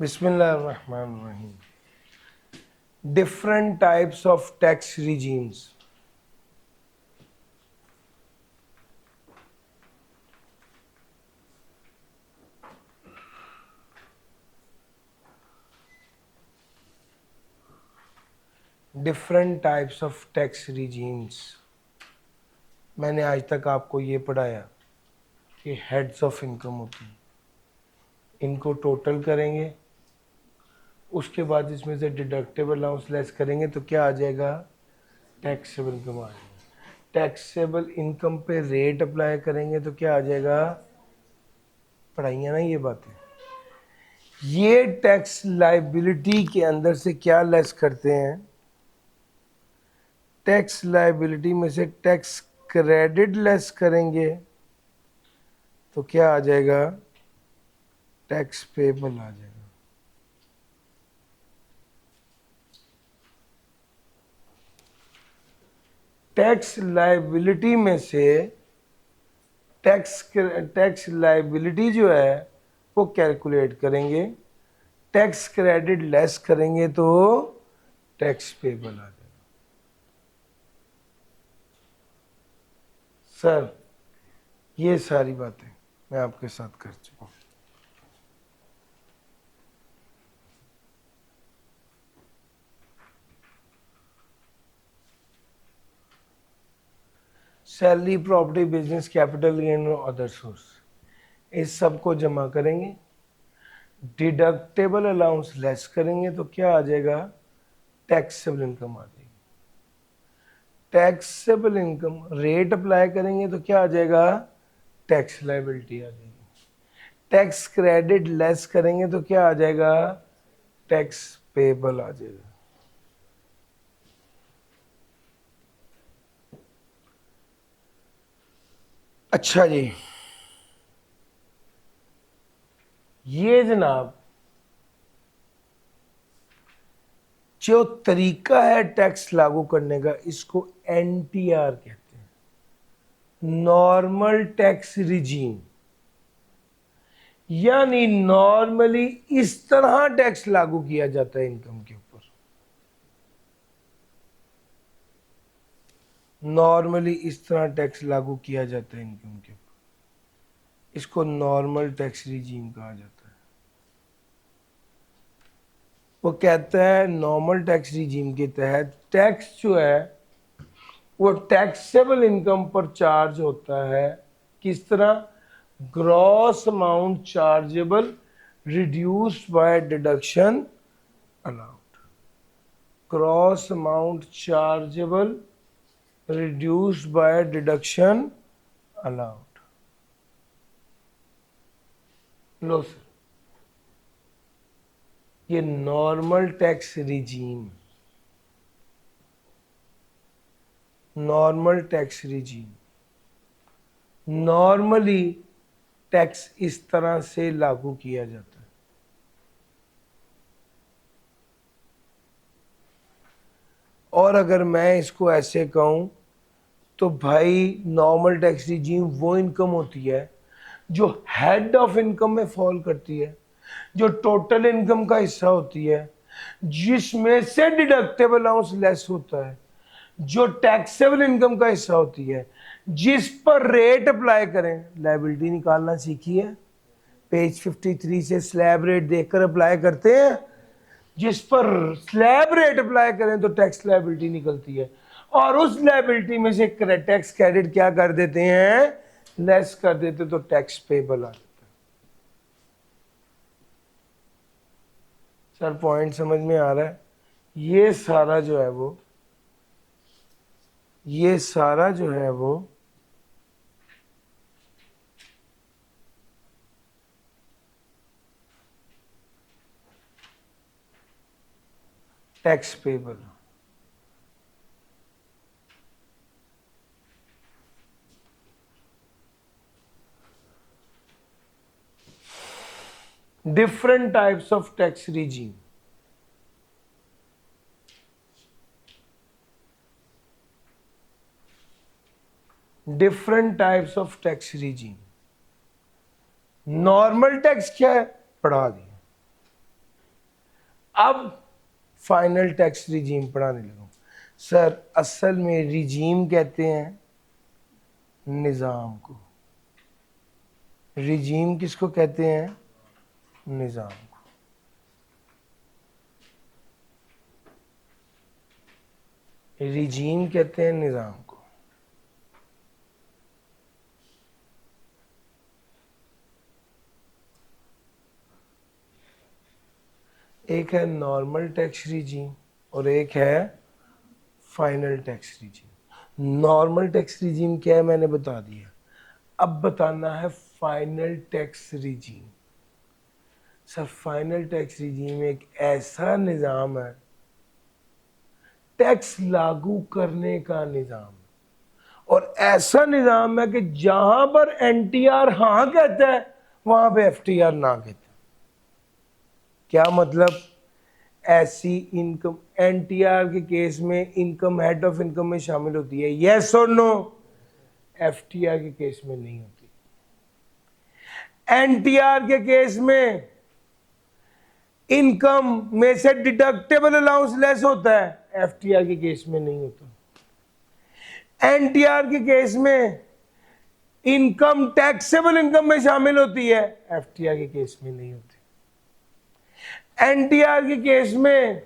Bismillahirrahmanirrahim. Different types of tax regimes. Different types of tax regimes. मैंने आज तक आपको ये पढ़ाया कि हेड्स ऑफ इनकम होती हैं, इनको टोटल करेंगे, उसके बाद इसमें से डिडक्टेबल अलाउंस लेस करेंगे तो क्या आ जाएगा, टैक्सेबल इनकम आ जाएगा। टैक्सेबल इनकम पे रेट अप्लाई करेंगे तो क्या आ जाएगा, पढ़ाइए ना ये बातें। ये टैक्स लाइबिलिटी के अंदर से क्या लेस करते हैं, टैक्स लाइबिलिटी में से टैक्स क्रेडिट लेस करेंगे तो क्या आ जाएगा, टैक्स पेबल आ जाएगा। टैक्स लाइबिलिटी में से टैक्स लाइबिलिटी जो है वो कैलकुलेट करेंगे, टैक्स क्रेडिट लेस करेंगे तो टैक्स पेबल आ जाएगा। सर ये सारी बातें मैं आपके साथ कर चुका हूँ। Salary, property, business, capital gain और अदर सोर्स, इस सब को जमा करेंगे, डिडक्टेबल अलाउंस लेस करेंगे तो क्या आ जाएगा, टैक्सेबल इनकम आ जाएगी। टैक्सेबल इनकम रेट अप्लाई करेंगे तो क्या आ जाएगा, टैक्स लाइबिलिटी आ जाएगी। टैक्स क्रेडिट लेस करेंगे तो क्या आ जाएगा, टैक्स पेबल आ जाएगा। अच्छा जी, ये जनाब जो तरीका है टैक्स लागू करने का, इसको एनटीआर कहते हैं, नॉर्मल टैक्स रिजीम। यानी नॉर्मली इस तरह टैक्स लागू किया जाता है इनकम के ऊपर, नॉर्मली इस तरह टैक्स लागू किया जाता है इनकम के ऊपर, इसको नॉर्मल टैक्स रिजीम कहा जाता है। वो कहता है नॉर्मल टैक्स रिजीम के तहत टैक्स जो है वो टैक्सेबल इनकम पर चार्ज होता है, किस तरह, gross amount chargeable reduced by deduction allowed, gross amount chargeable reduced by deduction allowed. लो सर, ये normal tax regime, normal tax regime, normally tax इस तरह से लागू किया जाता है। और अगर मैं इसको ऐसे कहूं तो भाई नॉर्मल टैक्स रिजीम वो इनकम होती है जो हेड ऑफ इनकम में फॉल करती है, जो टोटल इनकम का हिस्सा होती है, जिसमें से डिडक्टेबल अलाउंस लेस होता है, जो टैक्सेबल इनकम का हिस्सा होती है, जिस पर रेट अप्लाई करें। लायबिलिटी निकालना सीखिए, पेज 53 से स्लैब रेट देखकर अप्लाई करते हैं, जिस पर स्लैब रेट अप्लाई करें तो टैक्स लायबिलिटी निकलती है, और उस लायबिलिटी में से टैक्स क्रेडिट क्या कर देते हैं, लेस कर देते तो टैक्स पेबल आ जाता है। सर पॉइंट समझ में आ रहा है, ये सारा जो है वो, ये सारा जो है वो tax payable. Different types of tax regime. Different types of tax regime. Normal tax क्या है, पढ़ा दिया। अब फाइनल टैक्स रिजीम पढ़ाने लगा। सर असल में रिजीम कहते हैं निज़ाम को। रिजीम किसको कहते हैं? निज़ाम को। रिजीम कहते हैं निज़ाम को। एक है नॉर्मल टैक्स रिजीम और एक है final tax regime. Normal tax regime क्या है मैंने बता दिया, अब बताना है final tax regime. Sir final tax regime एक ऐसा निज़ाम है, टैक्स लागू करने का निज़ाम, और ऐसा निज़ाम है कि जहां पर एनटीआर हाँ कहता है वहां पे एफटीआर ना कहता है। क्या मतलब? ऐसी इनकम एनटीआर के केस में इनकम हेड ऑफ इनकम में शामिल होती है, यस और नो? एफटीआर के केस में नहीं होती। एनटीआर के केस में इनकम में से डिडक्टेबल अलाउंस लेस होता है, एफटीआर के केस में नहीं होता। एनटीआर के केस में इनकम टैक्सेबल इनकम में शामिल होती है, एफटीआर के केस में नहीं होती। एनटीआर के केस में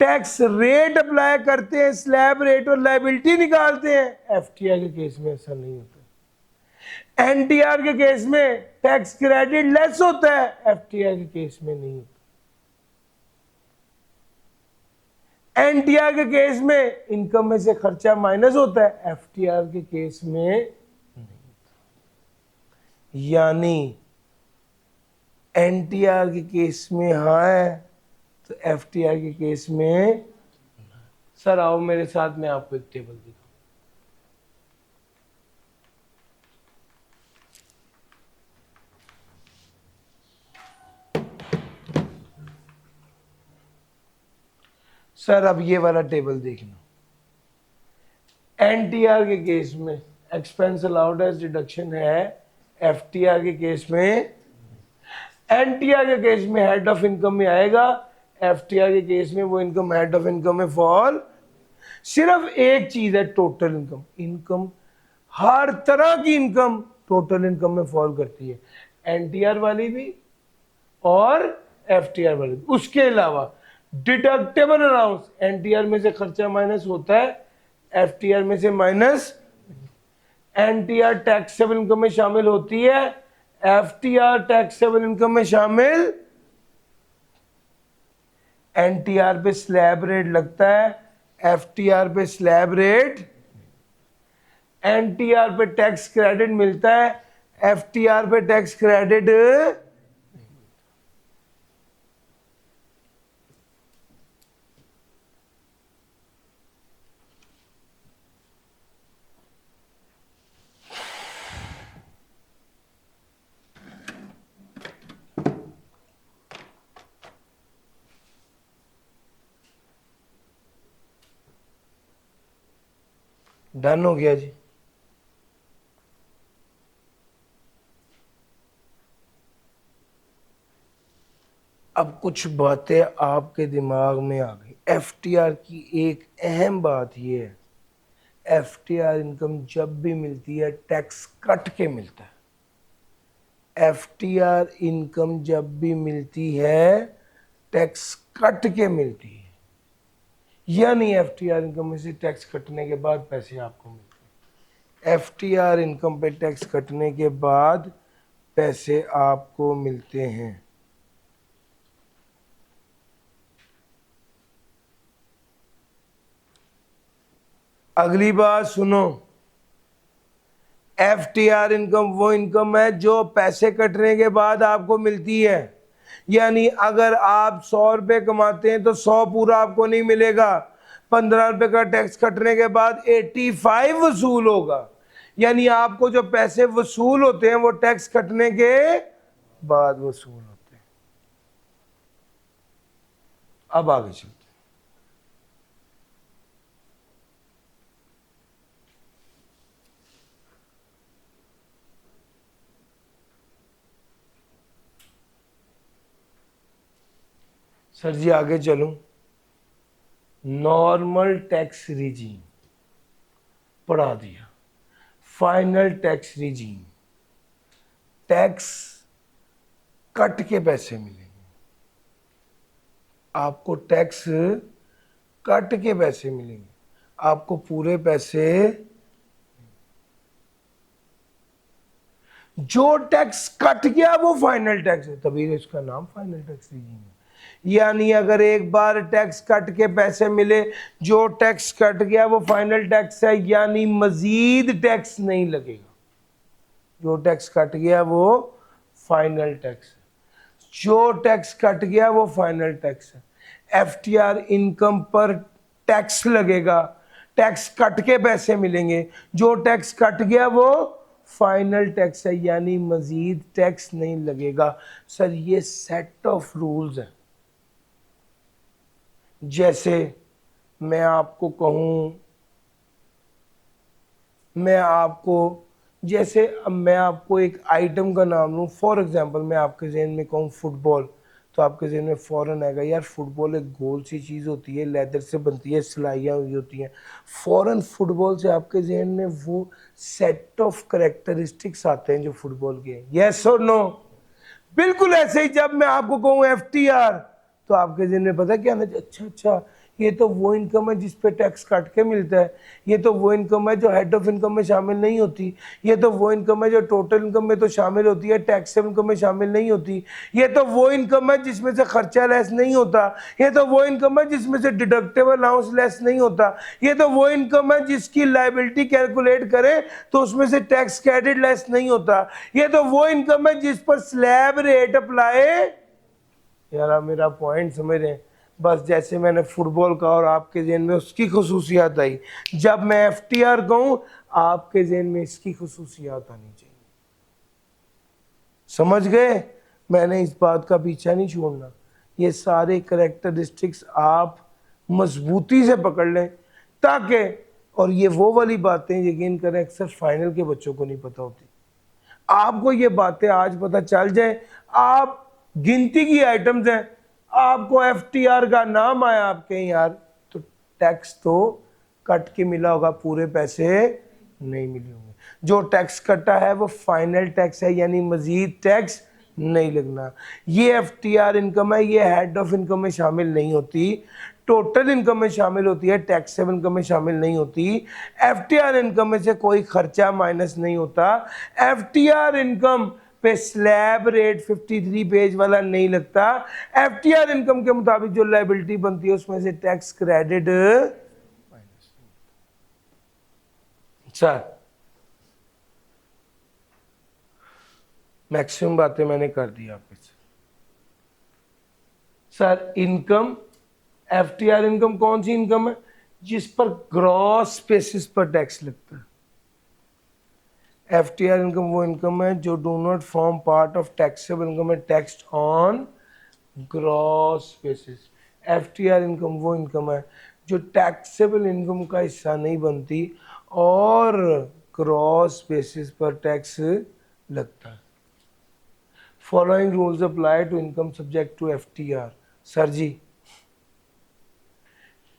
टैक्स रेट अप्लाई करते हैं, स्लैब रेट, और लायबिलिटी निकालते हैं, एफटीआर के केस में ऐसा नहीं होता। एनटीआर के केस में टैक्स क्रेडिट लेस होता है, एफटीआर के केस में नहीं होता। एनटीआर के केस में इनकम में से खर्चा माइनस होता है, एफटीआर के केस में नहीं होता। यानी एनटीआर के केस में हाँ है तो एफटीआर के केस में। सर आओ मेरे साथ, मैं आपको एक टेबल दिखाऊं। सर अब ये वाला टेबल देखना। एनटीआर के केस में एक्सपेंस अलाउड एज डिडक्शन है, एफटीआर के केस में, एनटीआर के केस में हेड ऑफ इनकम में आएगा, एफटीआर के केस में वो इनकम हेड ऑफ इनकम में फॉल। सिर्फ एक चीज है, टोटल इनकम। इनकम हर तरह की इनकम टोटल इनकम में फॉल करती है, एनटीआर वाली भी और एफटीआर वाली भी। उसके अलावा डिडक्टेबल अलाउंस, एनटीआर में से खर्चा माइनस होता है, एफटीआर में से माइनस। एनटीआर टैक्सेबल इनकम में शामिल होती है, एफटीआर टैक्सेबल इनकम में शामिल। एनटीआर पे स्लैब रेट लगता है, एफटीआर पे स्लैब रेट। एनटीआर पे टैक्स क्रेडिट मिलता है, एफटीआर पे टैक्स क्रेडिट। डन हो गया जी। अब कुछ बातें आपके दिमाग में आ गई। एफटीआर की एक अहम बात यह है, एफटीआर इनकम जब भी मिलती है टैक्स कट के मिलता है। एफटीआर इनकम जब भी मिलती है टैक्स कट के मिलती है, यानी एफटीआर इनकम में से टैक्स कटने के बाद पैसे आपको मिलते हैं। एफटीआर इनकम पे टैक्स कटने के बाद पैसे आपको मिलते हैं। अगली बात सुनो, एफटीआर इनकम वो इनकम है जो पैसे कटने के बाद आपको मिलती है। यानी अगर आप 100 रुपए कमाते हैं तो 100 पूरा आपको नहीं मिलेगा, 15 रुपए का टैक्स कटने के बाद 85 वसूल होगा। यानी आपको जो पैसे वसूल होते हैं वो टैक्स कटने के बाद वसूल होते हैं। अब आगे चलते हैं। सर जी आगे चलूं, नॉर्मल टैक्स रिजीम पढ़ा दिया, final tax regime, tax cut के पैसे मिलेंगे आपको, टैक्स कट के पैसे मिलेंगे आपको, पूरे पैसे, जो टैक्स कट गया वो फाइनल टैक्स है, तभी इसका नाम फाइनल टैक्स रिजीम है। यानी अगर एक बार टैक्स कट के पैसे मिले, जो टैक्स कट गया वो फाइनल टैक्स है, यानी मजीद टैक्स नहीं लगेगा। जो टैक्स कट गया वो फाइनल टैक्स है, जो टैक्स कट गया वो फाइनल टैक्स है। एफटीआर इनकम पर टैक्स लगेगा, टैक्स कट के पैसे मिलेंगे, जो टैक्स कट गया वो फाइनल टैक्स है, यानी मजीद टैक्स नहीं लगेगा। सर ये सेट ऑफ रूल्स है। जैसे मैं आपको कहूं, जैसे अब मैं आपको एक आइटम का नाम लूं, फॉर एग्जांपल मैं आपके जहन में कहूं फुटबॉल, तो आपके जहन में फौरन आएगा यार फुटबॉल एक गोल सी चीज़ होती है, लेदर से बनती है, सिलाइयाँ हुई होती हैं। फौरन फुटबॉल से आपके जहन में वो सेट ऑफ करेक्टरिस्टिक्स आते हैं जो फुटबॉल के हैं। यस और नो? बिल्कुल ऐसे ही जब मैं आपको कहूँ एफटीआर, तो आपके जहन में पता क्या ना, अच्छा ये तो वो इनकम है जिस पे टैक्स काट के मिलता है, ये तो वो इनकम है जो हेड ऑफ इनकम में शामिल नहीं होती, ये तो वो इनकम है जो टोटल इनकम में तो शामिल होती है, टैक्सेबल इनकम में शामिल नहीं होती, ये तो वो इनकम है जिसमें से खर्चा लेस नहीं होता, ये तो वो इनकम है जिसमें से डिडक्टेबल अलाउंस लेस नहीं होता, ये तो वो इनकम है जिसकी लायबिलिटी कैलकुलेट करें तो उसमें से टैक्स क्रेडिट लेस नहीं होता, ये तो वो इनकम है जिस पर स्लैब रेट अप्लाई। यार आप मेरा पॉइंट समझ रहे हैं? बस जैसे मैंने फुटबॉल का और आपके जहन में उसकी खसूसियात आई, जब मैं एफटीआर कहूं आपके जहन में इसकी खसूसियात आनी चाहिए। समझ गए? मैंने इस बात का पीछा नहीं छोड़ना, ये सारे करेक्टरिस्टिक्स आप मजबूती से पकड़ लें ताकि, और ये वो वाली बातें यकीन करें अक्सर फाइनल के बच्चों को नहीं पता होती, आपको ये बातें आज पता चल जाए। आप गिनती की आइटम्स हैं, आपको एफटीआर का नाम आया आपके यार, तो टैक्स तो कट के मिला होगा, पूरे पैसे नहीं मिले होंगे। जो टैक्स कटा है वो फाइनल टैक्स है, यानी मजीद टैक्स नहीं लगना। ये एफटीआर इनकम है, ये हेड ऑफ इनकम में शामिल नहीं होती, टोटल इनकम में शामिल होती है, टैक्सेबल इनकम में शामिल नहीं होती। एफटीआर इनकम में से कोई खर्चा माइनस नहीं होता। एफटीआर इनकम पे स्लैब रेट 53 पेज वाला नहीं लगता। एफटीआर इनकम के मुताबिक जो लायबिलिटी बनती है उसमें से tax credit minus. Sir maximum बातें मैंने कर दी आपके से। सर इनकम, एफटीआर इनकम कौन सी इनकम है? जिस पर ग्रॉस बेसिस पर टैक्स लगता है। एफटीआर इनकम वो इनकम है जो do not form part of taxable income है, taxed on gross basis. FTR income वो इनकम है जो टैक्सेबल इनकम का हिस्सा नहीं बनती और ग्रॉस बेसिस पर टैक्स लगता है। Following rules apply to income subject to FTR. Sir ji,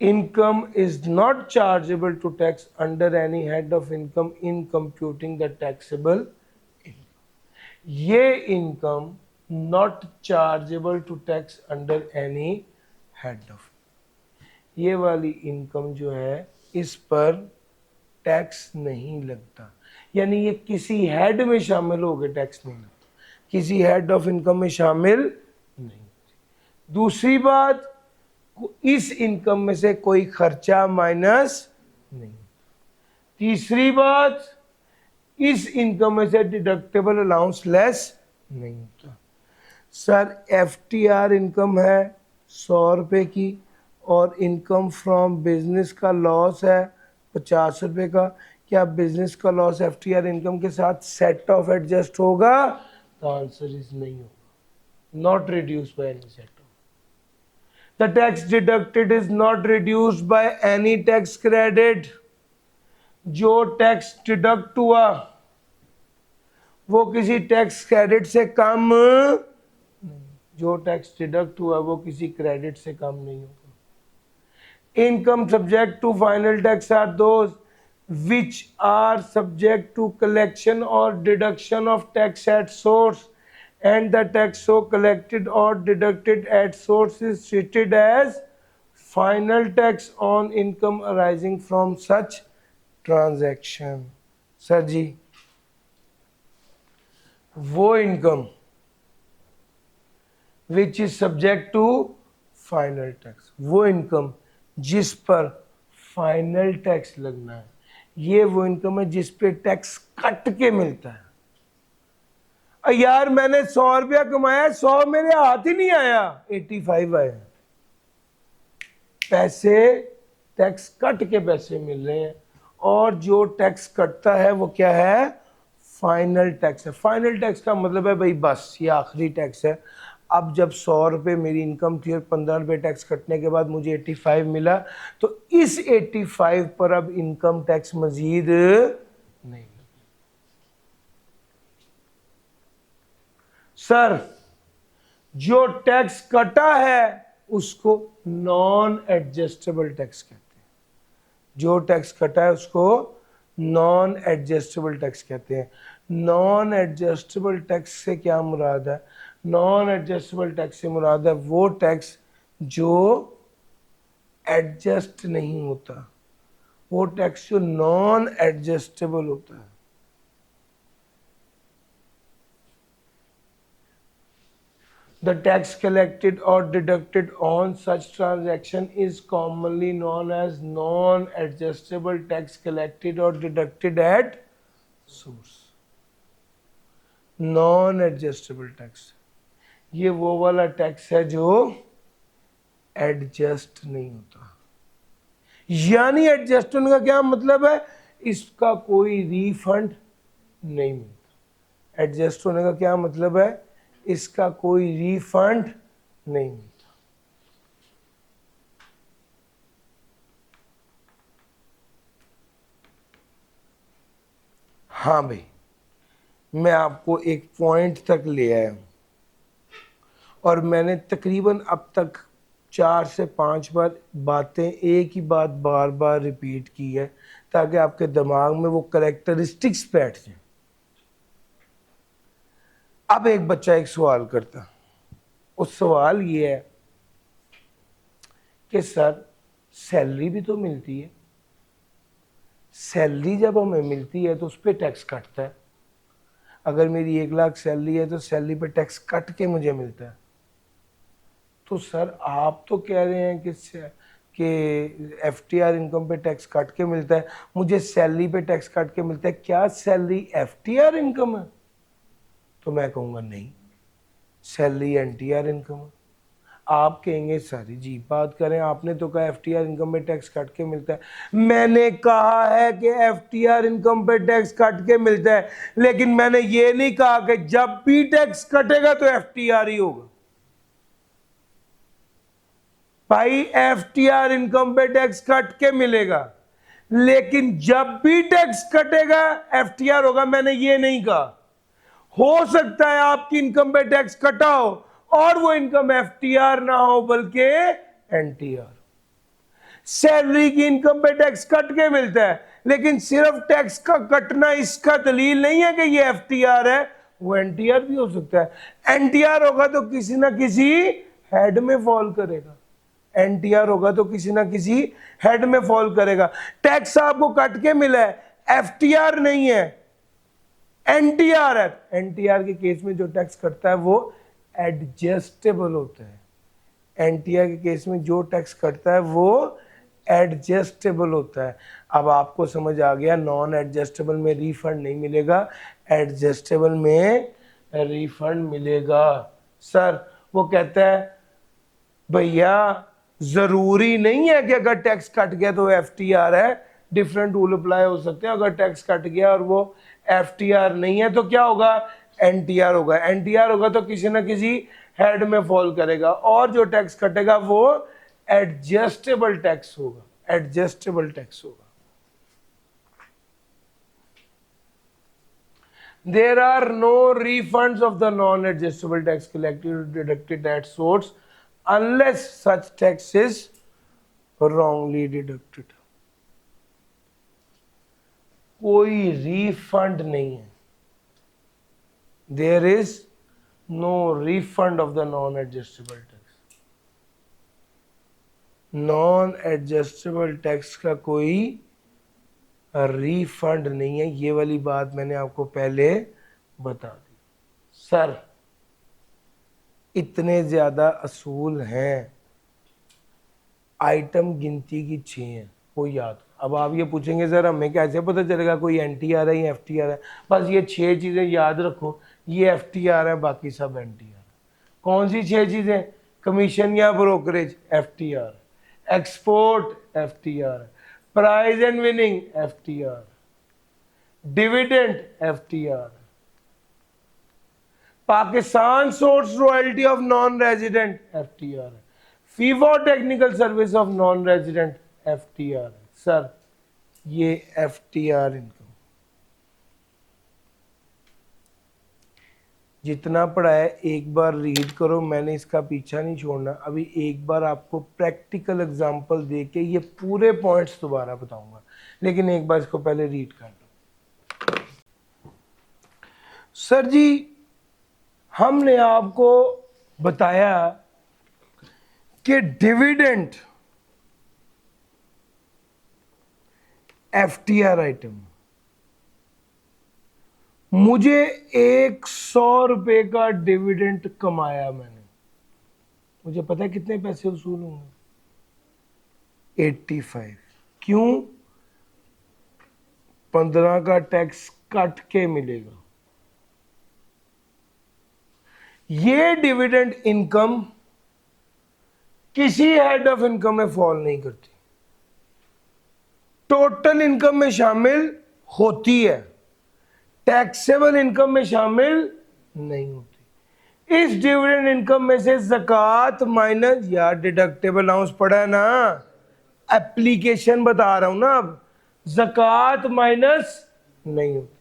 income is not chargeable to tax under any head of income in computing the taxable income. ये income not chargeable to tax under any head of, ये वाली income जो है इस पर tax नहीं लगता, यानी ये किसी हेड में शामिल हो गए टैक्स नहीं लगता, किसी हेड ऑफ इनकम में शामिल नहीं। दूसरी बात, इस इनकम में से कोई खर्चा माइनस नहीं। तीसरी बात, इस इनकम में से डिडक्टेबल अलाउंस लेस नहीं होता। सर एफटीआर इनकम है 100 रुपये की और इनकम फ्रॉम बिजनेस का लॉस है 50 रुपये का, क्या बिजनेस का लॉस एफटीआर इनकम के साथ सेट ऑफ एडजस्ट होगा? द आंसर इज नहीं होगा, not reduce by any set. The tax deducted is not reduced by any tax credit. जो टैक्स डिडक्ट हुआ वो किसी टैक्स क्रेडिट से कम नहीं, जो टैक्स डिडक्ट हुआ वो किसी क्रेडिट से कम नहीं होगा। Income subject to final tax are those which are subject to collection or deduction of tax at source, and the tax so collected or deducted at source is treated as final tax on income arising from such transaction। Sir ji, वो income which is subject to final tax, वो income जिस पर final tax लगना है, ये वो income है जिस पे टैक्स कट के मिलता है। यार मैंने 100 रुपया कमाया, 100 मेरे हाथ ही नहीं आया, 85 आया। पैसे टैक्स कट के पैसे मिल रहे हैं, और जो टैक्स कटता है वो क्या है? फाइनल टैक्स है। फाइनल टैक्स का मतलब है भाई बस ये आखिरी टैक्स है। अब जब 100 रुपये मेरी इनकम थी और 15 रुपये टैक्स कटने के बाद मुझे 85 मिला, तो इस 85 पर अब इनकम टैक्स मजीद नहीं। सर जो टैक्स कटा है उसको नॉन एडजस्टेबल टैक्स कहते हैं। जो टैक्स कटा है उसको नॉन एडजस्टेबल टैक्स कहते हैं। नॉन एडजस्टेबल टैक्स से क्या मुराद है? नॉन एडजस्टेबल टैक्स से मुराद है वो टैक्स जो एडजस्ट नहीं होता, वो टैक्स जो नॉन एडजस्टेबल होता है। The tax collected or deducted on such transaction is commonly known as non-adjustable tax collected or deducted at source। Non-adjustable tax ये वो वाला टैक्स है जो एडजस्ट नहीं होता। यानी एडजस्ट होने का क्या मतलब है? इसका कोई रिफंड नहीं मिलता। एडजस्ट होने का क्या मतलब है? इसका कोई रिफंड नहीं मिलता। हाँ भाई, मैं आपको एक पॉइंट तक ले आया हूं, और मैंने तकरीबन अब तक 4 से 5 बार बातें एक ही बात बार बार रिपीट की है, ताकि आपके दिमाग में वो कैरेक्टरिस्टिक्स बैठ जाए। अब एक बच्चा एक सवाल करता, उस सवाल ये है कि सर सैलरी भी तो मिलती है, सैलरी जब हमें मिलती है तो उस पर टैक्स कटता है। अगर मेरी 1 लाख सैलरी है तो सैलरी पे टैक्स कट के मुझे मिलता है। तो सर आप तो कह रहे हैं कि FTR इनकम पे टैक्स काट के मिलता है, मुझे सैलरी पे टैक्स काट के मिलता है, क्या सैलरी FTR इनकम है? तो मैं कहूँगा नहीं, सैलरी NTR इनकम है। आप कहेंगे सर जी बात करें, आपने तो कहा FTR इनकम पे टैक्स काट के मिलता है। मैंने कहा है कि FTR इनकम पे टैक्स काट के मिलता है, लेकिन मैंने ये नहीं कहा कि जब भी टैक्स कटेगा तो FTR ही होगा। भाई FTR इनकम पे टैक्स कट के मिलेगा, लेकिन जब भी टैक्स कटेगा FTR होगा, मैंने ये नहीं कहा। हो सकता है आपकी इनकम पे टैक्स कटा हो और वो इनकम FTR ना हो बल्कि NTR। सैलरी की इनकम पे टैक्स कट के मिलता है, लेकिन सिर्फ टैक्स का कटना इसका दलील नहीं है कि ये FTR है, वो NTR भी हो सकता है। NTR होगा तो किसी ना किसी हेड में फॉल करेगा। NTR होगा तो किसी ना किसी हेड में फॉल करेगा। टैक्स आपको कट के मिला है, FTR नहीं है, NTR है। NTR के केस में जो टैक्स कटता है वो एडजस्टेबल होता है। NTR के केस में जो टैक्स कटता है वो एडजस्टेबल होता है। अब आपको समझ आ गया, नॉन एडजस्टेबल में रिफंड नहीं मिलेगा, एडजस्टेबल में रिफंड मिलेगा। सर वो कहता है भैया जरूरी नहीं है कि अगर टैक्स कट गया तो FTR है, डिफरेंट रूल अप्लाई हो सकते हैं। अगर टैक्स कट गया और वो FTR नहीं है तो क्या होगा? NTR होगा। NTR होगा तो किसी ना किसी हेड में फॉल करेगा, और जो टैक्स कटेगा वो एडजस्टेबल टैक्स होगा। एडजस्टेबल टैक्स होगा। There are no refunds of the non-adjustable tax collected or deducted at source unless such tax is wrongly deducted. कोई refund नहीं है. There is no refund of the non-adjustable tax. Non-adjustable tax का कोई refund नहीं है. ये वाली बात मैंने आपको पहले बता दी. सर इतने ज्यादा असूल हैं, आइटम गिनती की 6 हैं, वो याद. अब आप ये पूछेंगे सर हमें कैसे पता चलेगा कोई NTR है या FTR है? बस ये 6 चीजें याद रखो. ये FTR है, बाकी सब NTR. कौन सी 6 चीजें? कमीशन या brokerage FTR, export FTR, prize and winning FTR, dividend FTR, Pakistan source royalty of non resident FTR, फीवा technical service of non resident FTR. Sir ये FTR इनकम. जितना पढ़ा है एक बार रीड करो, मैंने इसका पीछा नहीं छोड़ना. अभी एक बार आपको प्रैक्टिकल एग्जांपल देके ये पूरे पॉइंट्स दोबारा बताऊंगा, लेकिन एक बार इसको पहले रीड कर लो. सर जी हमने आपको बताया कि डिविडेंड FTR आइटम, मुझे 100 रुपए का डिविडेंड कमाया मैंने, मुझे पता है कितने पैसे वसूल होंगे? 85. क्यों? 15 का टैक्स कट के मिलेगा. ये डिविडेंड इनकम किसी हेड ऑफ इनकम में फॉल नहीं करती, टोटल इनकम में शामिल होती है, टैक्सेबल इनकम में शामिल नहीं होती. इस डिविडेंड इनकम में से ज़कात माइनस, या डिडक्टेबल अलाउंस पड़ा है ना, एप्लीकेशन बता रहा हूं ना. अब ज़कात माइनस नहीं होती.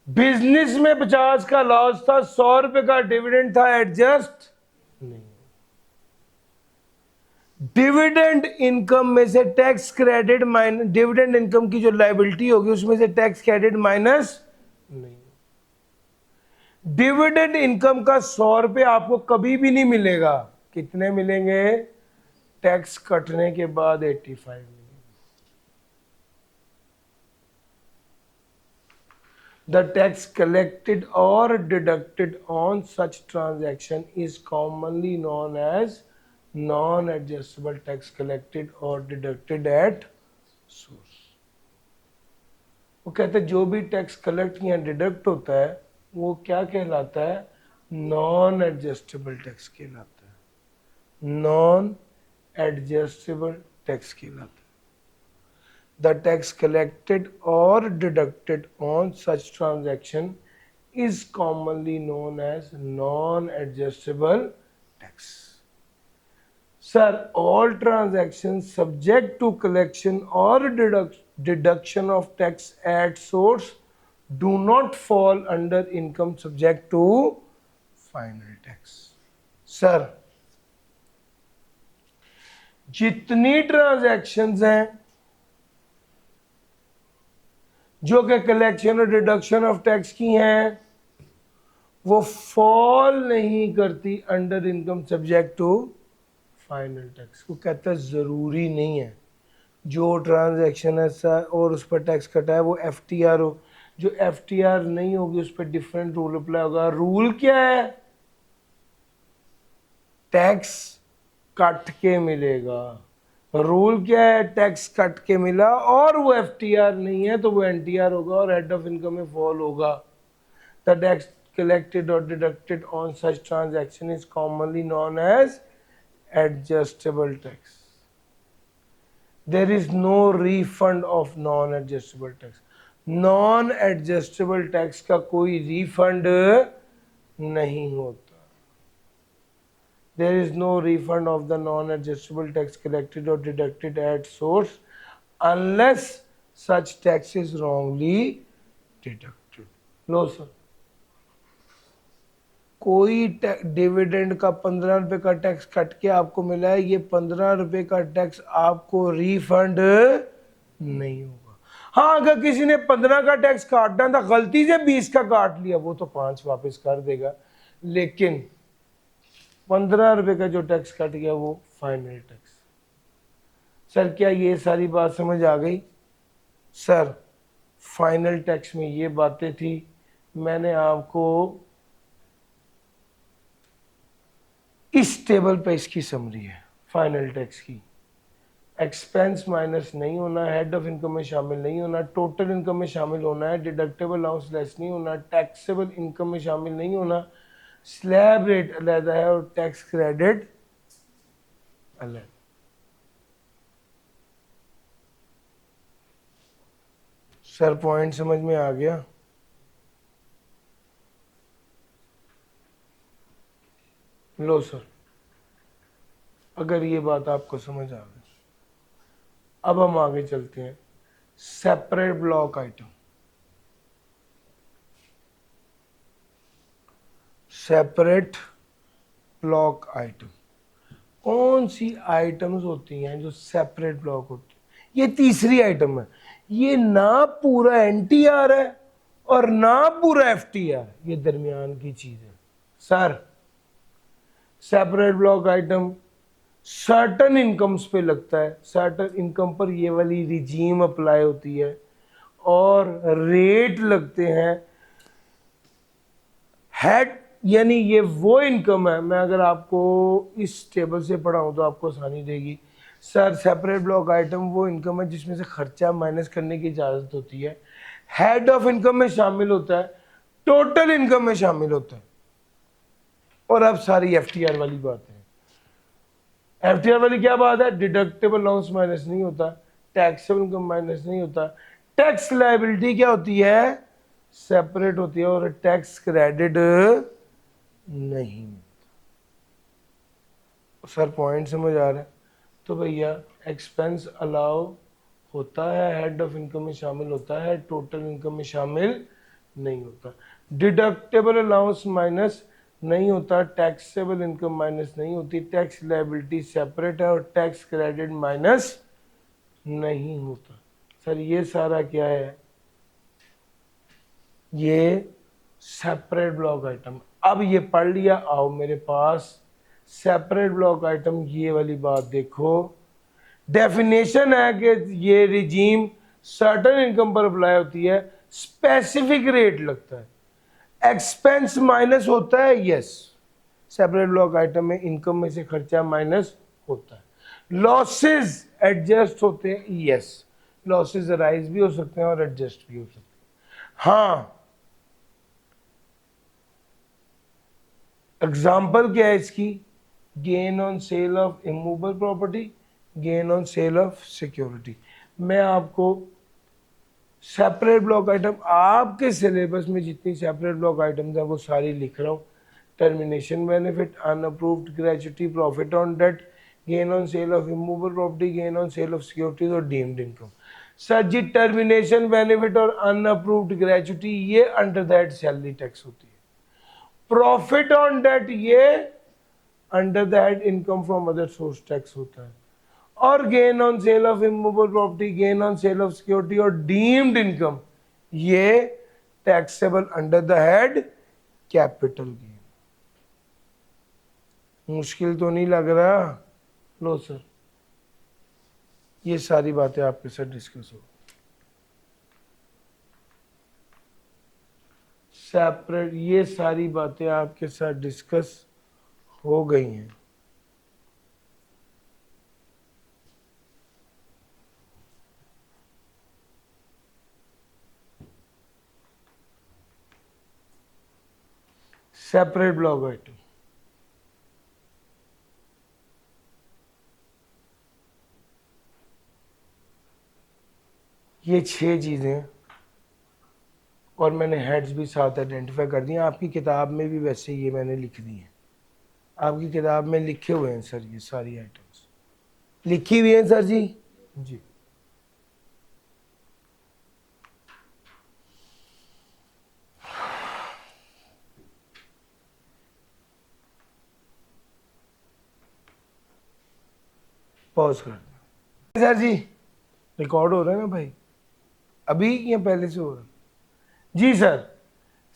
बिजनेस में 50 का लॉस था, 100 रुपए का डिविडेंड था, एडजस्ट नहीं. डिविडेंड इनकम में से tax credit minus, dividend income की जो लायबिलिटी होगी उसमें से टैक्स क्रेडिट माइनस नहीं. डिविडेंड इनकम का 100 रुपए आपको कभी भी नहीं मिलेगा. कितने मिलेंगे? टैक्स कटने के बाद 85 मिलेंगे. The tax collected or deducted on such transaction is commonly known as non-adjustable tax collected or deducted at source. वो कहते हैं जो भी टैक्स कलेक्ट या डिडक्ट होता है वो क्या कहलाता है? नॉन एडजस्टेबल टैक्स कहलाता है. नॉन एडजस्टेबल टैक्स कहलाता है. The tax collected or deducted on such transaction is commonly known as non-adjustable tax. Sir, all transactions subject to collection or deduction of tax at source do not fall under income subject to final tax. Sir, जितनी transactions हैं जो कि collection और deduction of tax की हैं वो fall नहीं करती under income subject to final tax. को कहता है जरूरी नहीं है जो ट्रांजैक्शन ऐसा और उस पर टैक्स कटा है वो FTR हो. जो FTR नहीं होगी उस पर डिफरेंट रूल अप्लाई होगा. रूल क्या है? टैक्स कट के मिलेगा. रूल क्या है? टैक्स कट के मिला और वो FTR नहीं है तो वो NTR होगा और हेड ऑफ इनकम में फॉल होगा. The tax collected or deducted on such transaction is commonly known as adjustable tax. There is no refund of non-adjustable tax. Non-adjustable tax का कोई refund नहीं होता. There is no refund of the non-adjustable tax collected or deducted at source unless such tax is wrongly deducted. Low sir, कोई dividend का 15 रुपए का tax cut के आपको मिला है, ये 15 रुपए का टैक्स आपको रिफंड नहीं होगा। हाँ, अगर किसी ने 15 का टैक्स काटना था, गलती से 20 का काट लिया, वो तो 5 वापस कर देगा, लेकिन 15 रुपए का जो टैक्स कट गया वो फाइनल टैक्स। सर क्या ये सारी बात समझ आ गई? सर फाइनल टैक्स में ये बातें थी, मैंने आपको इस टेबल पे इसकी समरी है फाइनल टैक्स की। एक्सपेंस माइनस नहीं होना, हेड ऑफ इनकम में शामिल नहीं होना, टोटल इनकम में शामिल होना है, डिडक्टेबल अलाउंस लेस नहीं होना, टैक्सेबल इनकम में शामिल नहीं होना, स्लैब रेट अलग है और टैक्स क्रेडिट अलग। सर पॉइंट समझ में आ गया? लो सर, अगर ये बात आपको समझ आ गई, अब हम आगे चलते हैं। Separate block item, separate block item कौन सी आइटम्स होती हैं जो सेपरेट ब्लॉक होती है? ये तीसरी आइटम है। ये ना पूरा एनटीआर है और ना पूरा एफटीआर, ये दरमियान की चीज है। Sir separate block item certain incomes पे लगता है, सर्टन इनकम पर ये वाली रिजीम अप्लाई होती है और रेट लगते हैं हेड, यानी ये वो इनकम है, मैं अगर आपको इस टेबल से पढ़ाऊं तो आपको आसानी देगी। सर सेपरेट ब्लॉक आइटम वो इनकम है जिसमें से खर्चा माइनस करने की इजाजत होती है, हेड ऑफ इनकम में शामिल होता है, टोटल इनकम में शामिल होता है। और अब सारी एफटीआर वाली बात है। एफटीआर वाली क्या बात है? डिडक्टेबल अलाउंस माइनस नहीं होता, टैक्सेबल इनकम माइनस नहीं होता, टैक्स लायबिलिटी क्या होती है? सेपरेट होती है और टैक्स क्रेडिट नहीं। सर पॉइंट समझ आ रहा है? तो भैया एक्सपेंस अलाउ होता है, हेड ऑफ इनकम में शामिल होता है, टोटल इनकम में शामिल नहीं होता, डिडक्टेबल अलाउंस माइनस नहीं होता, टैक्सेबल इनकम माइनस नहीं होती, टैक्स लायबिलिटी सेपरेट है और टैक्स क्रेडिट माइनस नहीं होता। सर ये सारा क्या है? ये सेपरेट ब्लॉक आइटम। अब ये पढ़ लिया, आओ मेरे पास सेपरेट ब्लॉक आइटम, ये वाली बात देखो। डेफिनेशन है कि ये रिजीम सर्टन इनकम पर अप्लाई होती है, स्पेसिफिक रेट लगता है, एक्सपेंस माइनस होता है, यस। सेपरेट ब्लॉक आइटम में इनकम में से खर्चा माइनस होता है, लॉसेस एडजस्ट होते हैं, यस। लॉसेस राइज भी हो सकते हैं और एडजस्ट भी हो सकते हैं। हाँ, एग्जाम्पल क्या है इसकी? Gain on sale of immovable property, gain on sale of security. मैं आपको सेपरेट ब्लॉक आइटम, आपके सिलेबस में जितनी सेपरेट ब्लॉक आइटम्स है वो सारी लिख रहा हूँ। Termination benefit, unapproved gratuity, profit on debt, gain on sale of immovable property, gain on sale of securities और deemed income. Sir ji termination benefit और अनअप्रूव्ड ग्रेच्युटी ये अंडर दैट सैलरी टैक्स होती है, प्रॉफिट ऑन डेट ये under that income from other source tax होता है, और gain on sale of immovable property, gain on sale of security और deemed income ये taxable under the head capital gain. मुश्किल तो नहीं लग रहा? लो सर, ये सारी बातें आपके साथ डिस्कस हो, सेपरेट ये सारी बातें आपके साथ डिस्कस हो गई हैं। सेपरेट ब्लॉक आइटम, ये 6 चीजें और मैंने हेड्स भी साथ आइडेंटिफाई कर दिए। आपकी किताब में भी वैसे ये मैंने लिख दी है, आपकी किताब में लिखे हुए हैं सर, ये सारी आइटम्स लिखी हुई हैं सर जी। जी पॉज कर दो सर जी। रिकॉर्ड हो रहा है ना भाई, अभी या पहले से हो रहा है? जी सर।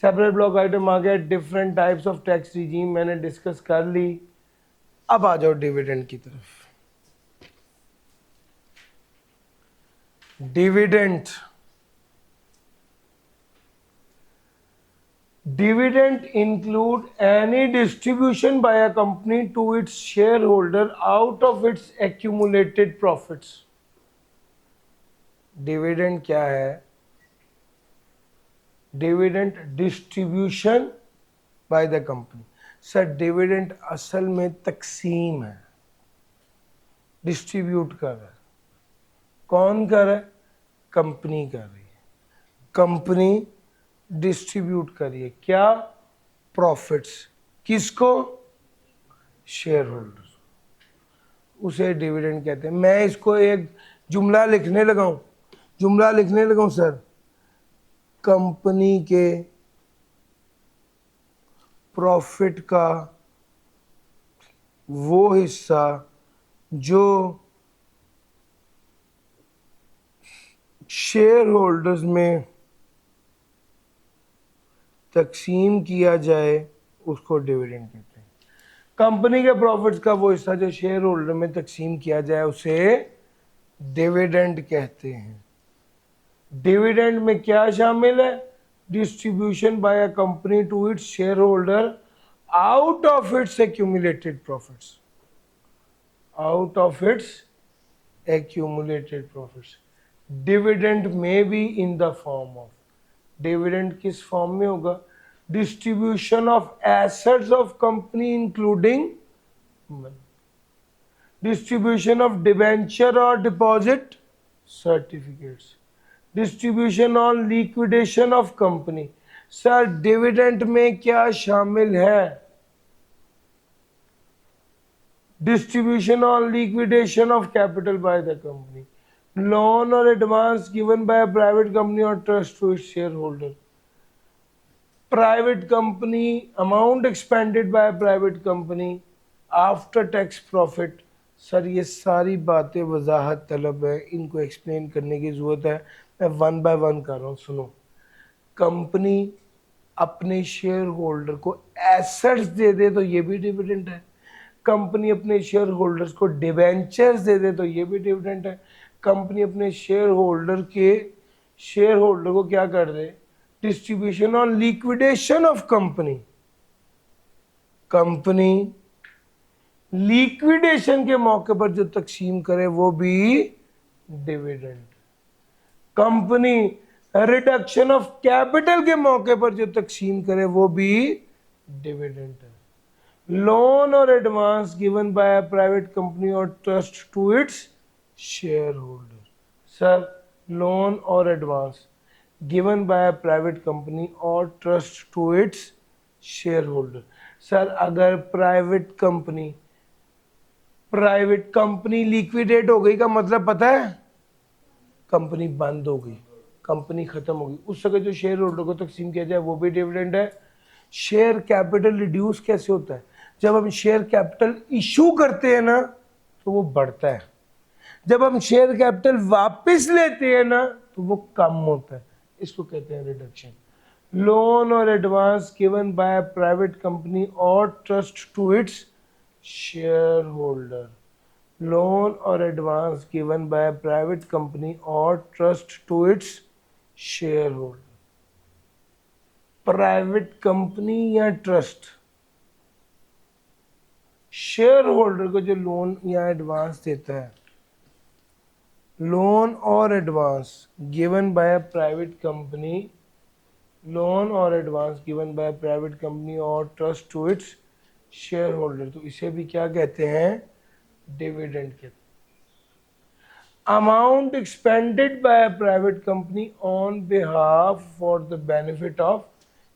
सेपरेट ब्लॉक आइटम आ गया, different types of tax regime मैंने डिस्कस कर ली। अब आ जाओ डिविडेंड की तरफ। Dividend, dividend include any distribution by a company to its shareholder out of its accumulated profits. Dividend क्या है? Dividend distribution by the company. Sir dividend असल में तकसीम है, डिस्ट्रीब्यूट कर रहा है। कौन कर रहा है? कंपनी कर रही है। कंपनी डिस्ट्रीब्यूट करिए क्या? प्रॉफिट्स। किसको? Share holder. उसे डिविडेंड कहते हैं। मैं इसको एक जुमला लिखने लगाऊं, सर, कंपनी के प्रॉफिट का वो हिस्सा जो शेयर होल्डर्स में तकसीम किया जाए उसको डिविडेंड कहते हैं। कंपनी के प्रॉफिट्स का वो हिस्सा जो शेयर होल्डर में तकसीम किया जाए उसे डिविडेंड कहते हैं। डिविडेंड में क्या शामिल है? Distribution by a company to its share holder out of its accumulated profits, out of its accumulated profits. Dividend may be in the form of, dividend किस फॉर्म में होगा? Distribution of assets of company including distribution of debenture और deposit certificates, distribution on liquidation of company. Sir dividend में क्या शामिल है? Distribution on liquidation of capital by the company, loan or advance given by a private company or trust to its shareholder, private company amount expended by a private company after tax profit। Sir ये सारी बातें वजाहत तलब है, इनको explain करने की ज़रूरत है। मैं वन बाय वन कर रहा हूँ, सुनो। कंपनी अपने शेयर होल्डर को एसेट्स दे दे तो ये भी डिविडेंड है। कंपनी अपने शेयर होल्डर्स को डिबेंचर्स दे दे तो ये भी डिविडेंड है। कंपनी अपने शेयर होल्डर को क्या कर दे? Distribution on liquidation of company, company liquidation के मौके पर जो तकसीम करे वो भी dividend. Company reduction of capital के मौके पर जो तकसीम करे वो भी डिविडेंड है। लोन और advance given by a private company और trust to its share holder. Sir loan और advance given by a private company और trust to its share holder. Sir अगर प्राइवेट कंपनी लिक्विडेट हो गई का मतलब पता है? कंपनी बंद हो गई, कंपनी खत्म हो गई, उस समय जो शेयर होल्डर को तकसीम किया जाए वो भी डिविडेंड है। शेयर कैपिटल रिड्यूस कैसे होता है? जब हम शेयर कैपिटल इशू करते हैं ना तो वो बढ़ता है, जब हम शेयर कैपिटल वापस लेते हैं ना तो वो कम होता है, इसको कहते हैं रिडक्शन। लोन और advance given by private company और trust to its share holder, loan और advance given by private company और trust to its share holder. Private company या ट्रस्ट शेयर होल्डर को जो लोन या एडवांस देता है, लोन और advance given by private company, loan और advance given by private company और trust to its share holder, तो इसे भी क्या कहते हैं? डिविडेंड कहते हैं। Amount expended by private company on behalf for the benefit of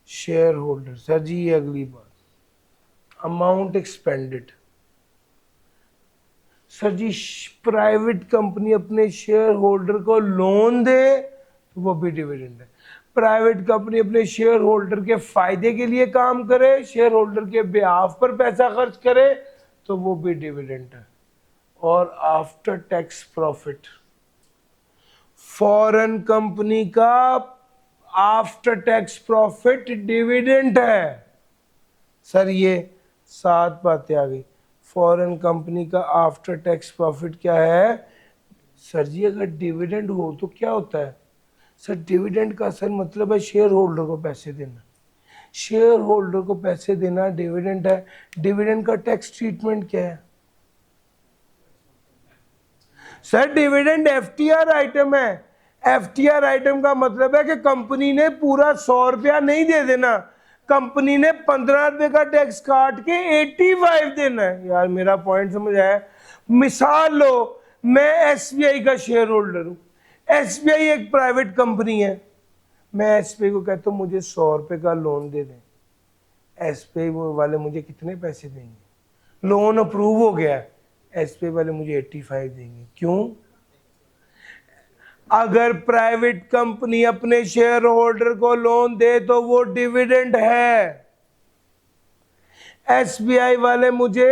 share holder. Sir ji ये अगली बात, amount expended. Sir ji private company अपने शेयर होल्डर को लोन दे तो वो भी डिविडेंड है। प्राइवेट कंपनी अपने शेयर होल्डर के फायदे के लिए काम करे, शेयर होल्डर के बिहाफ पर पैसा खर्च करे तो वो भी डिविडेंड है। और after tax profit. Foreign company का आफ्टर टैक्स प्रॉफिट डिविडेंड है। सर ये 7 बातें आ गई। फॉरेन कंपनी का आफ्टर टैक्स प्रॉफिट क्या है? सर जी अगर डिविडेंड हो तो क्या होता है? सर डिविडेंड का सर मतलब है शेयर होल्डर को पैसे देना। शेयर होल्डर को पैसे देना डिविडेंड है। डिविडेंड का टैक्स ट्रीटमेंट क्या है? सर डिविडेंड एफटीआर आइटम है। एफटीआर आइटम का मतलब है कि कंपनी ने पूरा 100 रुपया नहीं दे देना, कंपनी ने 15 रुपए का टैक्स काट के 85 देना है। यार मेरा पॉइंट समझ आया? मिसाल लो, मैं एसबीआई का शेयर होल्डर हूं। एसबीआई एक प्राइवेट कंपनी है। मैं एसबीआई को कहता हूं मुझे 100 रुपए का लोन दे दें। एसबीआई वाले मुझे कितने पैसे देंगे? लोन अप्रूव हो गया, एसबीआई वाले मुझे 85 देंगे। क्यों? अगर प्राइवेट कंपनी अपने शेयर होल्डर को लोन दे तो वो डिविडेंड है। एसबीआई वाले मुझे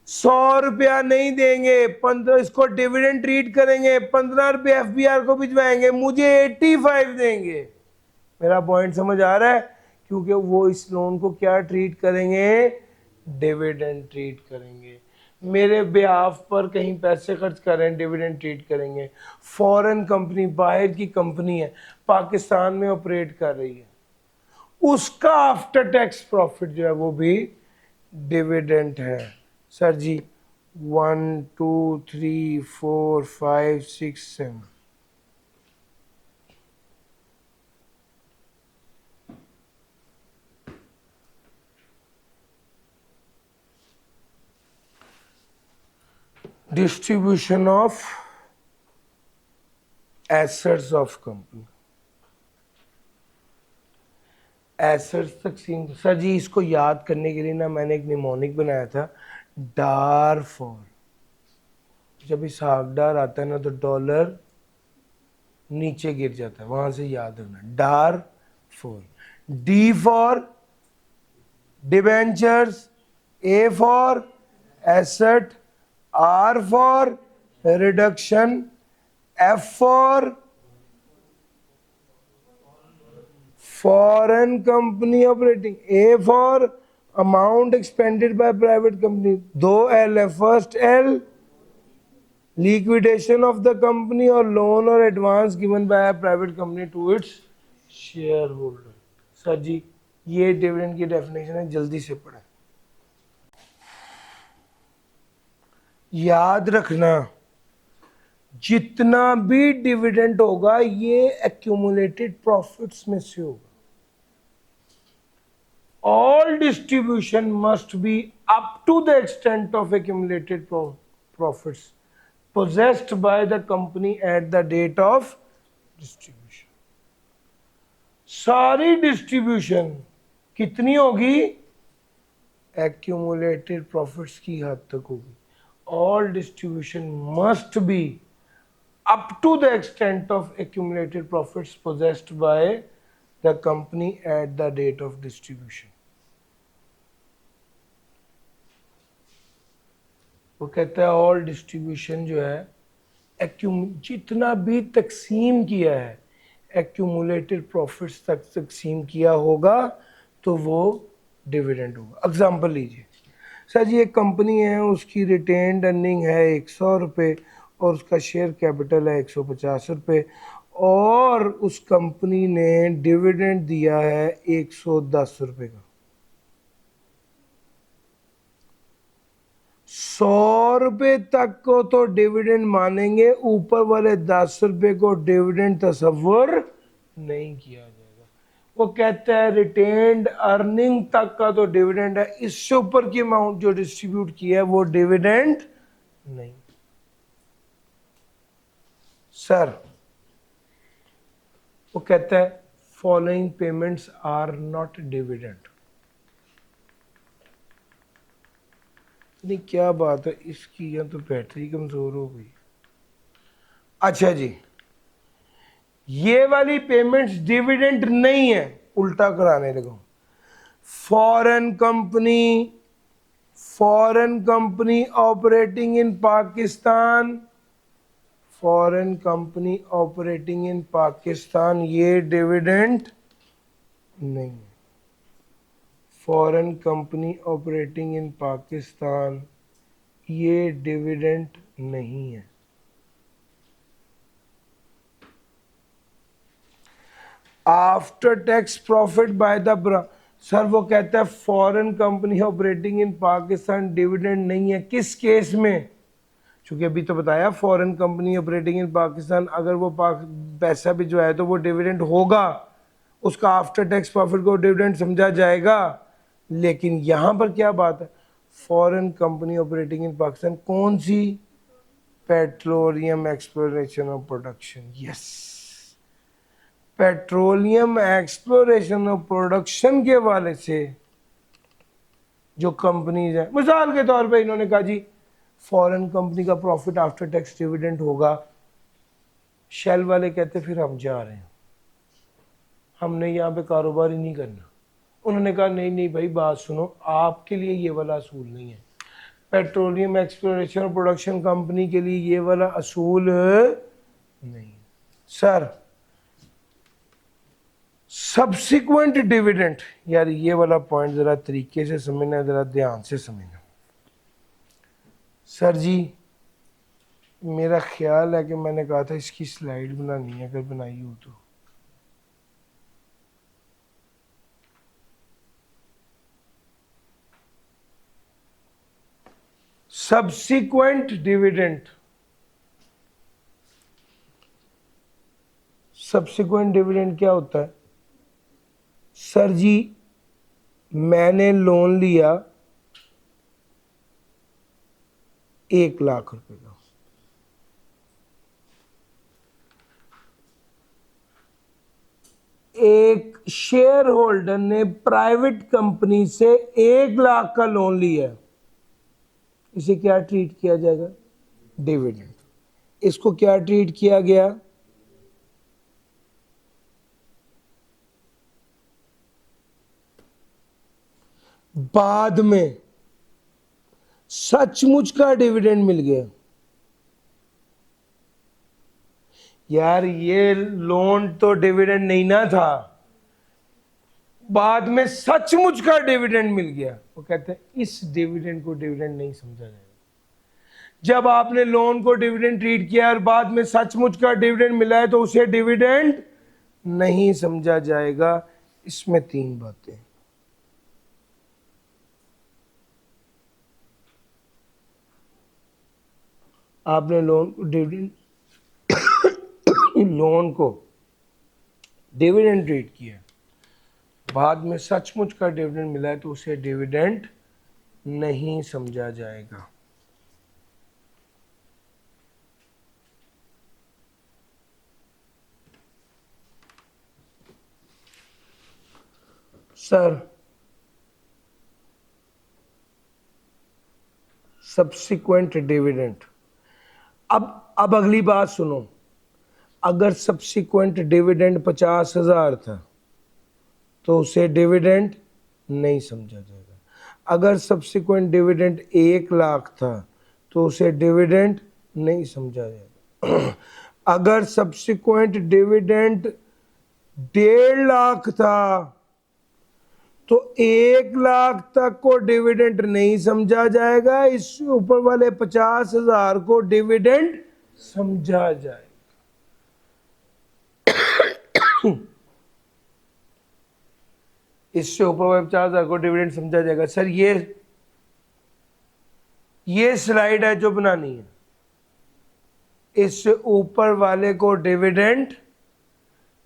100 रुपया नहीं देंगे, 15 इसको डिविडेंड ट्रीट करेंगे, 15 रुपये एफबीआर को भिजवाएंगे, मुझे 85 देंगे। मेरा पॉइंट समझ आ रहा है? क्योंकि वो इस लोन को क्या ट्रीट करेंगे? डिविडेंड ट्रीट करेंगे। मेरे बिहाफ पर कहीं पैसे खर्च कर रहे हैं, डिविडेंड ट्रीट करेंगे। फॉरेन कंपनी, बाहर की कंपनी है, पाकिस्तान में ऑपरेट कर रही है, उसका आफ्टर टैक्स प्रॉफिट जो है वो भी डिविडेंड है। Sir ji 1 2 3 4 5 6 7 distribution of assets of company. Assets तकसीम। सर जी इसको याद करने के लिए ना मैंने एक निमोनिक बनाया था, डार फॉर। जब इस हाकडार आता है ना तो डॉलर नीचे गिर जाता है, वहां से याद रखना, डार फॉर। D for debentures, A for asset, R for reduction, F for foreign company operating, A for amount expended by private company, 2 L है। first L liquidation of the company or loan or advance given by a private company to its shareholder। Sir ji ये dividend की definition है, जल्दी से पढ़ें। याद रखना जितना भी डिविडेंड होगा ये एक्यूमुलेटेड प्रॉफिट्स में से होगा। All distribution must be up to the extent of accumulated profits possessed by the company at the date of distribution। सारी डिस्ट्रीब्यूशन कितनी होगी? accumulated profits की हद तक होगी। All distribution must be up to the extent of accumulated profits possessed by the company at the date of distribution। वो कहता है ऑल डिस्ट्रीब्यूशन जो है जितना भी तकसीम किया है एक्यूमुलेटेड प्रॉफिट्स तक तकसीम किया होगा तो वो डिविडेंड होगा। एग्जांपल लीजिए, सर जी एक कंपनी है, उसकी रिटेन्ड अर्निंग है 100 रुपये और उसका शेयर कैपिटल है 150 रुपये और उस कंपनी ने डिविडेंड दिया है 110 रुपये का। 100 रुपये तक को तो डिविडेंड मानेंगे, ऊपर वाले 10 रुपये को डिविडेंड तस्वर नहीं किया जाएगा। वो कहता है रिटेन्ड अर्निंग तक का तो डिविडेंड है, इससे ऊपर की अमाउंट जो डिस्ट्रीब्यूट किया है वो डिविडेंड नहीं। सर वो कहता है following payments are not dividend. नहीं क्या बात है इसकी, या तो बैटरी कमजोर हो गई। अच्छा जी ये वाली पेमेंट्स डिविडेंड नहीं है, उल्टा कराने लगा। Foreign foreign company operating in Pakistan, foreign company operating in Pakistan, ये डिविडेंड नहीं है। Foreign company operating in Pakistan, ये डिविडेंड नहीं है। After tax profit by the, sir वो कहता है foreign company operating in Pakistan dividend नहीं है, किस केस में? क्योंकि अभी तो बताया foreign company operating in Pakistan, अगर वो पैसा भी जो है तो वो डिविडेंड होगा, उसका आफ्टर टैक्स प्रॉफिट को डिविडेंड समझा जाएगा। लेकिन यहां पर क्या बात है, foreign company operating in Pakistan कौन सी? पेट्रोलियम एक्सप्लोरेशन और प्रोडक्शन। यस, पेट्रोलियम एक्सप्लोरेशन और प्रोडक्शन के वाले से जो कंपनीज है, मिसाल के तौर पे इन्होंने कहा जी फॉरेन कंपनी का प्रॉफिट आफ्टर टैक्स डिविडेंड होगा, शेल वाले कहते फिर हम जा रहे हैं, हमने यहाँ पे कारोबार ही नहीं करना। उन्होंने कहा नहीं नहीं भाई बात सुनो, आपके लिए ये वाला असूल नहीं है, पेट्रोलियम एक्सप्लोरेशन और प्रोडक्शन कंपनी के लिए ये वाला असूल नहीं। सर सब्सिक्वेंट डिविडेंड, यार ये वाला पॉइंट जरा तरीके से समझना, जरा ध्यान से समझना। सर जी मेरा ख्याल है कि मैंने कहा था इसकी स्लाइड बनानी है, अगर बनाई हो तो। सब्सिक्वेंट डिविडेंड, सब्सिक्वेंट डिविडेंड क्या होता है? सर जी मैंने लोन लिया 1,00,000 रुपए का, एक शेयर होल्डर ने प्राइवेट कंपनी से 1,00,000 का लोन लिया है, इसे क्या ट्रीट किया जाएगा? डिविडेंड। इसको क्या ट्रीट किया गया? बाद में सचमुच का डिविडेंड मिल गया। यार ये लोन तो डिविडेंड नहीं ना था, बाद में सचमुच का डिविडेंड मिल गया, वो कहते हैं इस डिविडेंड को डिविडेंड नहीं समझा जाएगा। जब आपने लोन को डिविडेंड ट्रीट किया और बाद में सचमुच का डिविडेंड मिला है तो उसे डिविडेंड नहीं समझा जाएगा। इसमें 3 बातें। आपने लोन को डिविडेंड लोन को डिविडेंड ट्रीट किया, बाद में सचमुच का डिविडेंड मिला है तो उसे डिविडेंड नहीं समझा जाएगा। सर सब्सिक्वेंट डिविडेंड, अब अगली बात सुनो, अगर सब्सिक्वेंट डिविडेंड 50,000 था तो उसे डिविडेंड नहीं समझा जाएगा। अगर सब्सिक्वेंट डिविडेंड 1,00,000 था तो उसे डिविडेंड नहीं समझा जाएगा। अगर सब्सिक्वेंट डिविडेंड 1,50,000 था तो 1,00,000 तक को डिविडेंड नहीं समझा जाएगा, इससे ऊपर वाले 50,000 को डिविडेंड समझा जाएगा। इससे ऊपर वाले 50,000 को डिविडेंड समझा जाएगा। सर ये स्लाइड है जो बनानी है, इससे ऊपर वाले को डिविडेंड,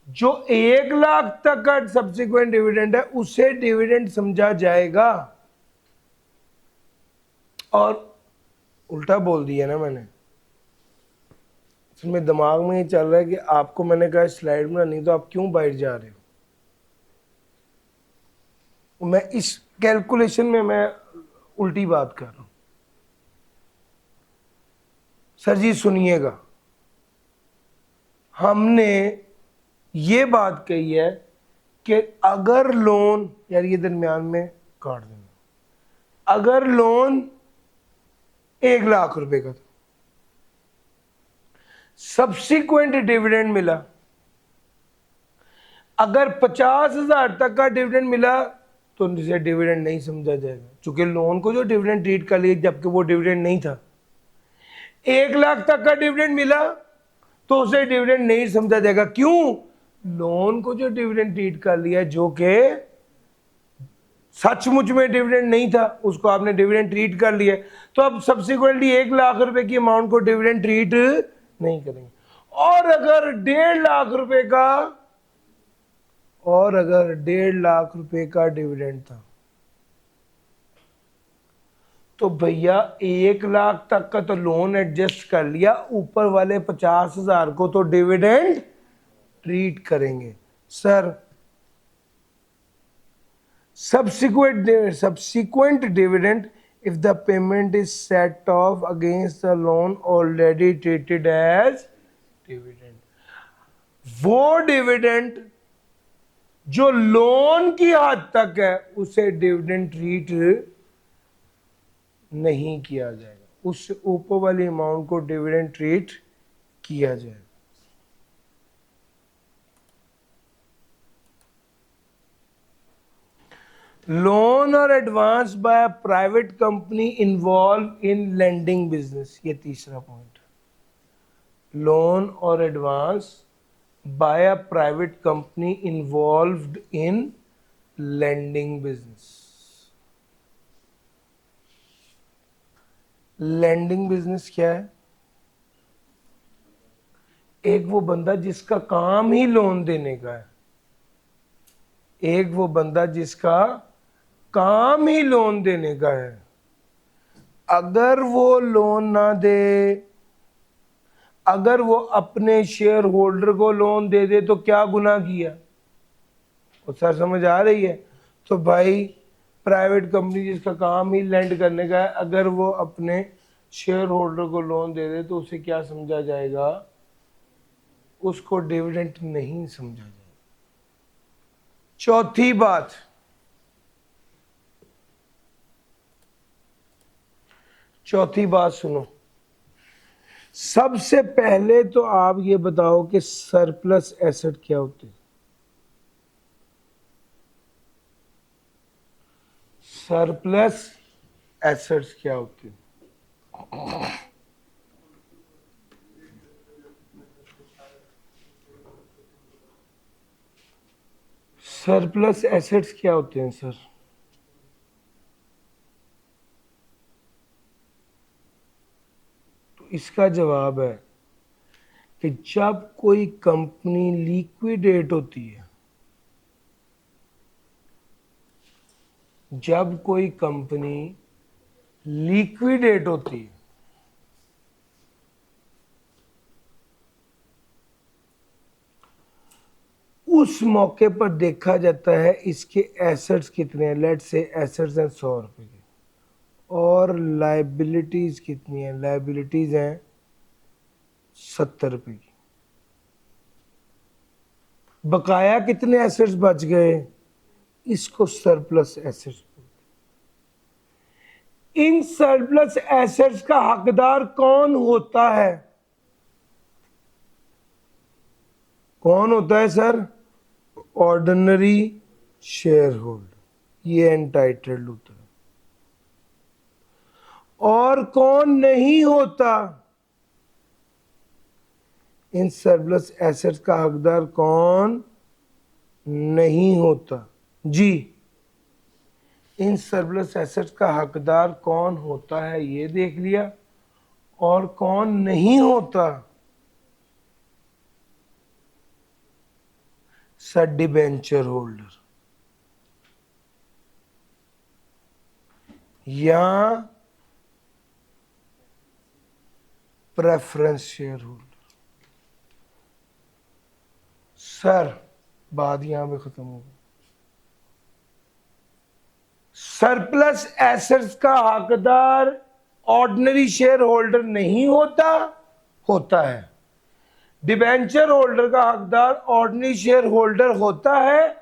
जो 1,00,000 तक का सब्सिक्वेंट डिविडेंड है उसे डिविडेंड समझा जाएगा। और उल्टा बोल दिया ना मैंने, इसमें दिमाग में ये चल रहा है कि आपको मैंने कहा स्लाइड बनानी तो आप क्यों बाहर जा रहे हो। मैं इस कैलकुलेशन में मैं उल्टी बात कर रहा हूं। सर जी सुनिएगा, हमने ये बात कही है कि अगर लोन, यार ये दरमियान में काट देना, अगर लोन 1 लाख रुपए का था, सब्सिक्वेंट डिविडेंड मिला, अगर 50,000 तक का डिविडेंड मिला तो इसे डिविडेंड नहीं समझा जाएगा, क्योंकि लोन को जो डिविडेंड ट्रीट कर लिया जबकि वो डिविडेंड नहीं था। 1 लाख तक का डिविडेंड मिला तो उसे डिविडेंड नहीं समझा जाएगा। क्यों? लोन को जो डिविडेंड ट्रीट कर लिया जो कि सचमुच में डिविडेंड नहीं था, उसको आपने डिविडेंड ट्रीट कर लिया, तो अब सब्सिक्वेंटली 1 लाख रुपए की अमाउंट को डिविडेंड ट्रीट नहीं करेंगे। और अगर 1.5 लाख रुपए का, और अगर 1.5 लाख रुपए का डिविडेंड था तो भैया 1 लाख तक का तो लोन एडजस्ट कर लिया, ऊपर वाले 50,000 को तो डिविडेंड ट्रीट करेंगे। Sir subsequent dividend if the payment is set off against the loan already treated as dividend, वो डिविडेंड जो लोन की हद तक है उसे डिविडेंड ट्रीट नहीं किया जाएगा, उससे ऊपर वाली अमाउंट को डिविडेंड ट्रीट किया जाएगा। लोन और advance by private company involve in lending business, ये तीसरा पॉइंट। लोन और advance by a private company involved in lending business. Lending business क्या है? एक वो बंदा जिसका काम ही लोन देने का है, एक वो बंदा जिसका काम ही लोन देने का है। अगर वो लोन ना दे, अगर वो अपने शेयर होल्डर को लोन दे दे तो क्या गुनाह किया? और सर समझ आ रही है? तो भाई प्राइवेट कंपनी जिसका काम ही लेंड करने का है, अगर वो अपने शेयर होल्डर को लोन दे दे तो उसे क्या समझा जाएगा? उसको डिविडेंड नहीं समझा जाएगा। चौथी बात, चौथी बात सुनो। सबसे पहले तो आप ये बताओ कि सरप्लस एसेट क्या होते हैं? सरप्लस एसेट्स क्या होते हैं? सरप्लस एसेट्स क्या होते हैं सर? तो इसका जवाब है कि जब कोई कंपनी लिक्विडेट होती है, जब कोई कंपनी लिक्विडेट होती है, उस मौके पर देखा जाता है इसके एसेट्स कितने हैं। लेट्स से एसेट्स हैं 100 रुपए के, और लाइबिलिटीज कितनी है? लाइबिलिटीज हैं 70 रुपए की। बकाया कितने एसेट्स बच गए? इसको सरप्लस एसेट्स बोलते हैं। इन सरप्लस एसेट्स का हकदार कौन होता है? कौन होता है सर? ऑर्डिनरी शेयर होल्डर, ये एंटाइटल्ड होता है। और कौन नहीं होता? इन सरप्लस एसेट्स का हकदार कौन नहीं होता? जी, इन सरप्लस एसेट्स का हकदार कौन होता है ये देख लिया, और कौन नहीं होता? सर डिबेंचर होल्डर या प्रेफरेंस शेयर होल्डर। सर बात यहां पे खत्म हो गई। सरप्लस एसेट्स का हकदार ऑर्डिनरी शेयर होल्डर नहीं होता, होता है। डिबेंचर होल्डर का हकदार ऑर्डिनरी शेयर होल्डर होता है,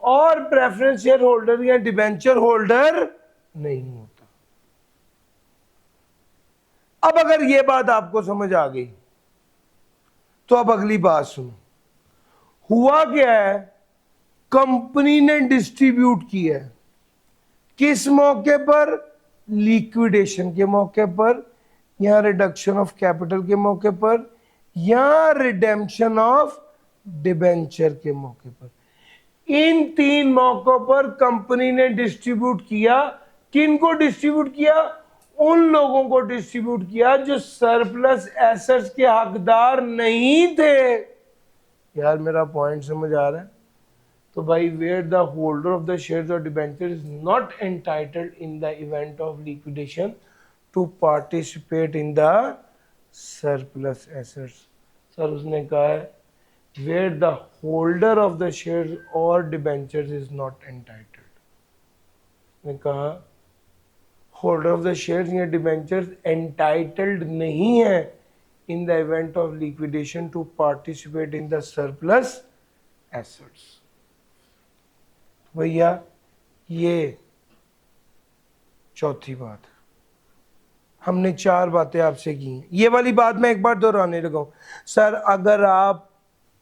और प्रेफरेंस शेयर होल्डर या डिबेंचर होल्डर नहीं होता। अब अगर ये बात आपको समझ आ गई तो अब अगली बात सुनो। हुआ क्या है, कंपनी ने डिस्ट्रीब्यूट किया है, किस मौके पर? लिक्विडेशन के मौके पर, या रिडक्शन ऑफ कैपिटल के मौके पर, या रिडेम्पशन ऑफ डिबेंचर के मौके पर। इन तीन मौकों पर कंपनी ने डिस्ट्रीब्यूट किया। किन को डिस्ट्रीब्यूट किया? उन लोगों को डिस्ट्रीब्यूट किया जो सरप्लस एसेट्स के हकदार नहीं थे। यार मेरा पॉइंट समझ आ रहा है? तो भाई, where the holder of the shares और debenture is not entitled in the event of liquidation to participate in the surplus assets. Sir उसने कहा है where the holder of the shares or debentures is not entitled। ने कहा holder of the shares या debentures entitled नहीं है in the event of liquidation to participate in the surplus assets. भैया ये चौथी बात, हमने चार बातें आपसे की हैं। ये वाली बात मैं एक बार दोहराने लगा हूं। सर अगर आप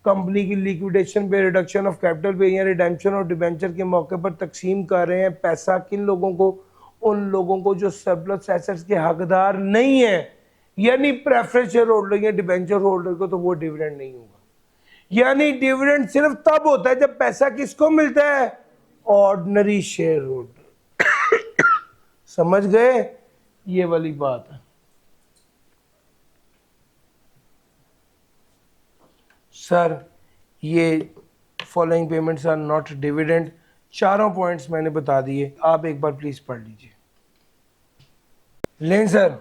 कंपनी की लिक्विडेशन पे, रिडक्शन ऑफ कैपिटल पे या रिडेम्पशन ऑफ डिबेंचर के मौके पर तकसीम कर रहे हैं पैसा, किन लोगों को? उन लोगों को जो सरप्लस एसेट्स के हकदार नहीं है, यानी प्रेफरेंस शेयर होल्डर या डिबेंचर होल्डर को, तो वो डिविडेंड नहीं होगा। यानी डिविडेंड सिर्फ तब होता है जब पैसा किसको मिलता है? Ordinary share holder. समझ गए? ये वाली बात है। सर ये following payments are not dividend. चारों पॉइंट्स मैंने बता दिए, आप एक बार प्लीज पढ़ लीजिए। लें sir.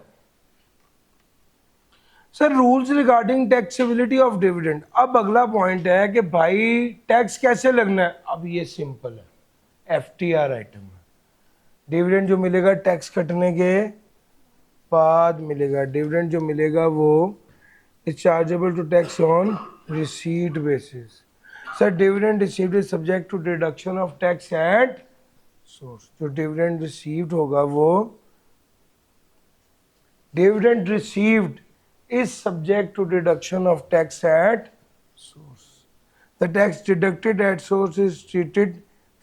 Sir rules regarding taxability of dividend. अब अगला पॉइंट है कि भाई टैक्स कैसे लगना है। अब ये सिंपल है, एफटीआर आइटम है। डिविडेंड जो मिलेगा टैक्स कटने के बाद मिलेगा। डिविडेंड जो मिलेगा वो is chargeable to tax on receipt basis. Sir dividend received is subject to deduction of tax at source. जो डिविडेंड रिसीव्ड होगा वो dividend received is subject to deduction of tax at source. The tax deducted at source is treated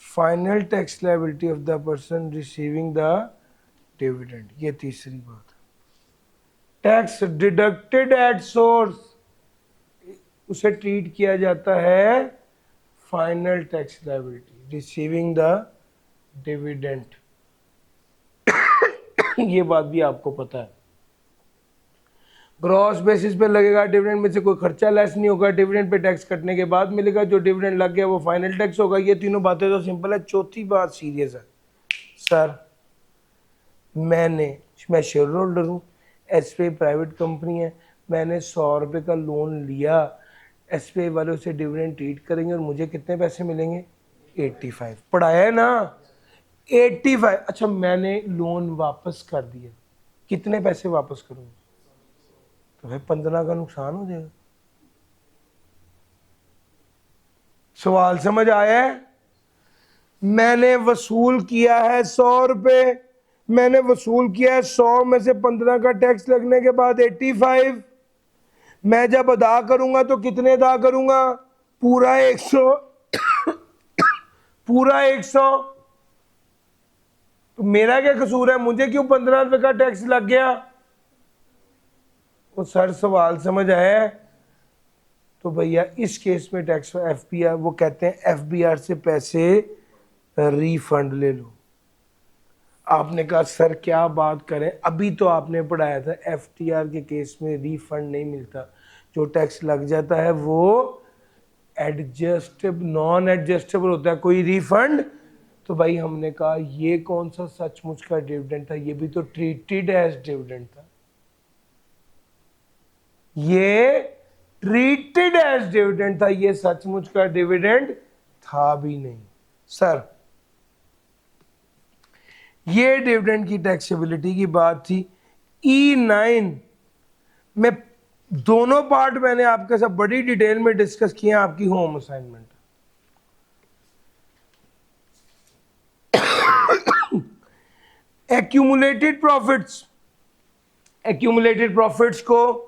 final tax liability of the person receiving the dividend। ये तीसरी बात। Tax deducted at source उसे treat किया जाता है final tax liability receiving the dividend. ये बात भी आपको पता है। ग्रॉस बेसिस पे लगेगा, डिविडेंड में से कोई खर्चा लेस नहीं होगा, डिविडेंड पे टैक्स कटने के बाद मिलेगा, जो डिविडेंड लग गया वो फाइनल टैक्स होगा। ये तीनों बातें तो सिंपल है। चौथी बात सीरियस है। सर मैं शेयर होल्डर हूँ, एसबीआई प्राइवेट कंपनी है, मैंने 100 रुपये का लोन लिया, एसबीआई वाले उसे डिविडेंड ट्रीट करेंगे और मुझे कितने पैसे मिलेंगे? 85। पढ़ाया है ना? 85। अच्छा मैंने लोन वापस कर दिया, कितने पैसे वापस करूँगा? तो भाई 15 का नुकसान हो जाएगा। सवाल समझ आया है? मैंने वसूल किया है 100 रुपए, मैंने वसूल किया है 100 में से 15 का टैक्स लगने के बाद 85। मैं जब अदा करूंगा तो कितने अदा करूंगा? पूरा 100। पूरा 100। तो मेरा क्या कसूर है? मुझे क्यों 15 रुपए का टैक्स लग गया? तो सर सवाल समझ आया? तो भैया इस केस में टैक्स एफबीआर, वो कहते हैं एफबीआर से पैसे रिफंड ले लो। आपने कहा सर क्या बात करें, अभी तो आपने पढ़ाया था एफटीआर के केस में रिफंड नहीं मिलता, जो टैक्स लग जाता है वो एडजस्टेबल, नॉन एडजस्टेबल होता है, कोई रिफंड। तो भाई हमने कहा ये कौन सा सचमुच का डिविडेंड था? ये भी तो ट्रीटेड एज डिविडेंड था। ये ट्रीटेड एज डिविडेंड था, ये सचमुच का डिविडेंड था भी नहीं। सर ये डिविडेंड की टैक्सेबिलिटी की बात थी। E9 में दोनों पार्ट मैंने आपके साथ बड़ी डिटेल में डिस्कस किए, आपकी home assignment. Accumulated profits accumulated profits को,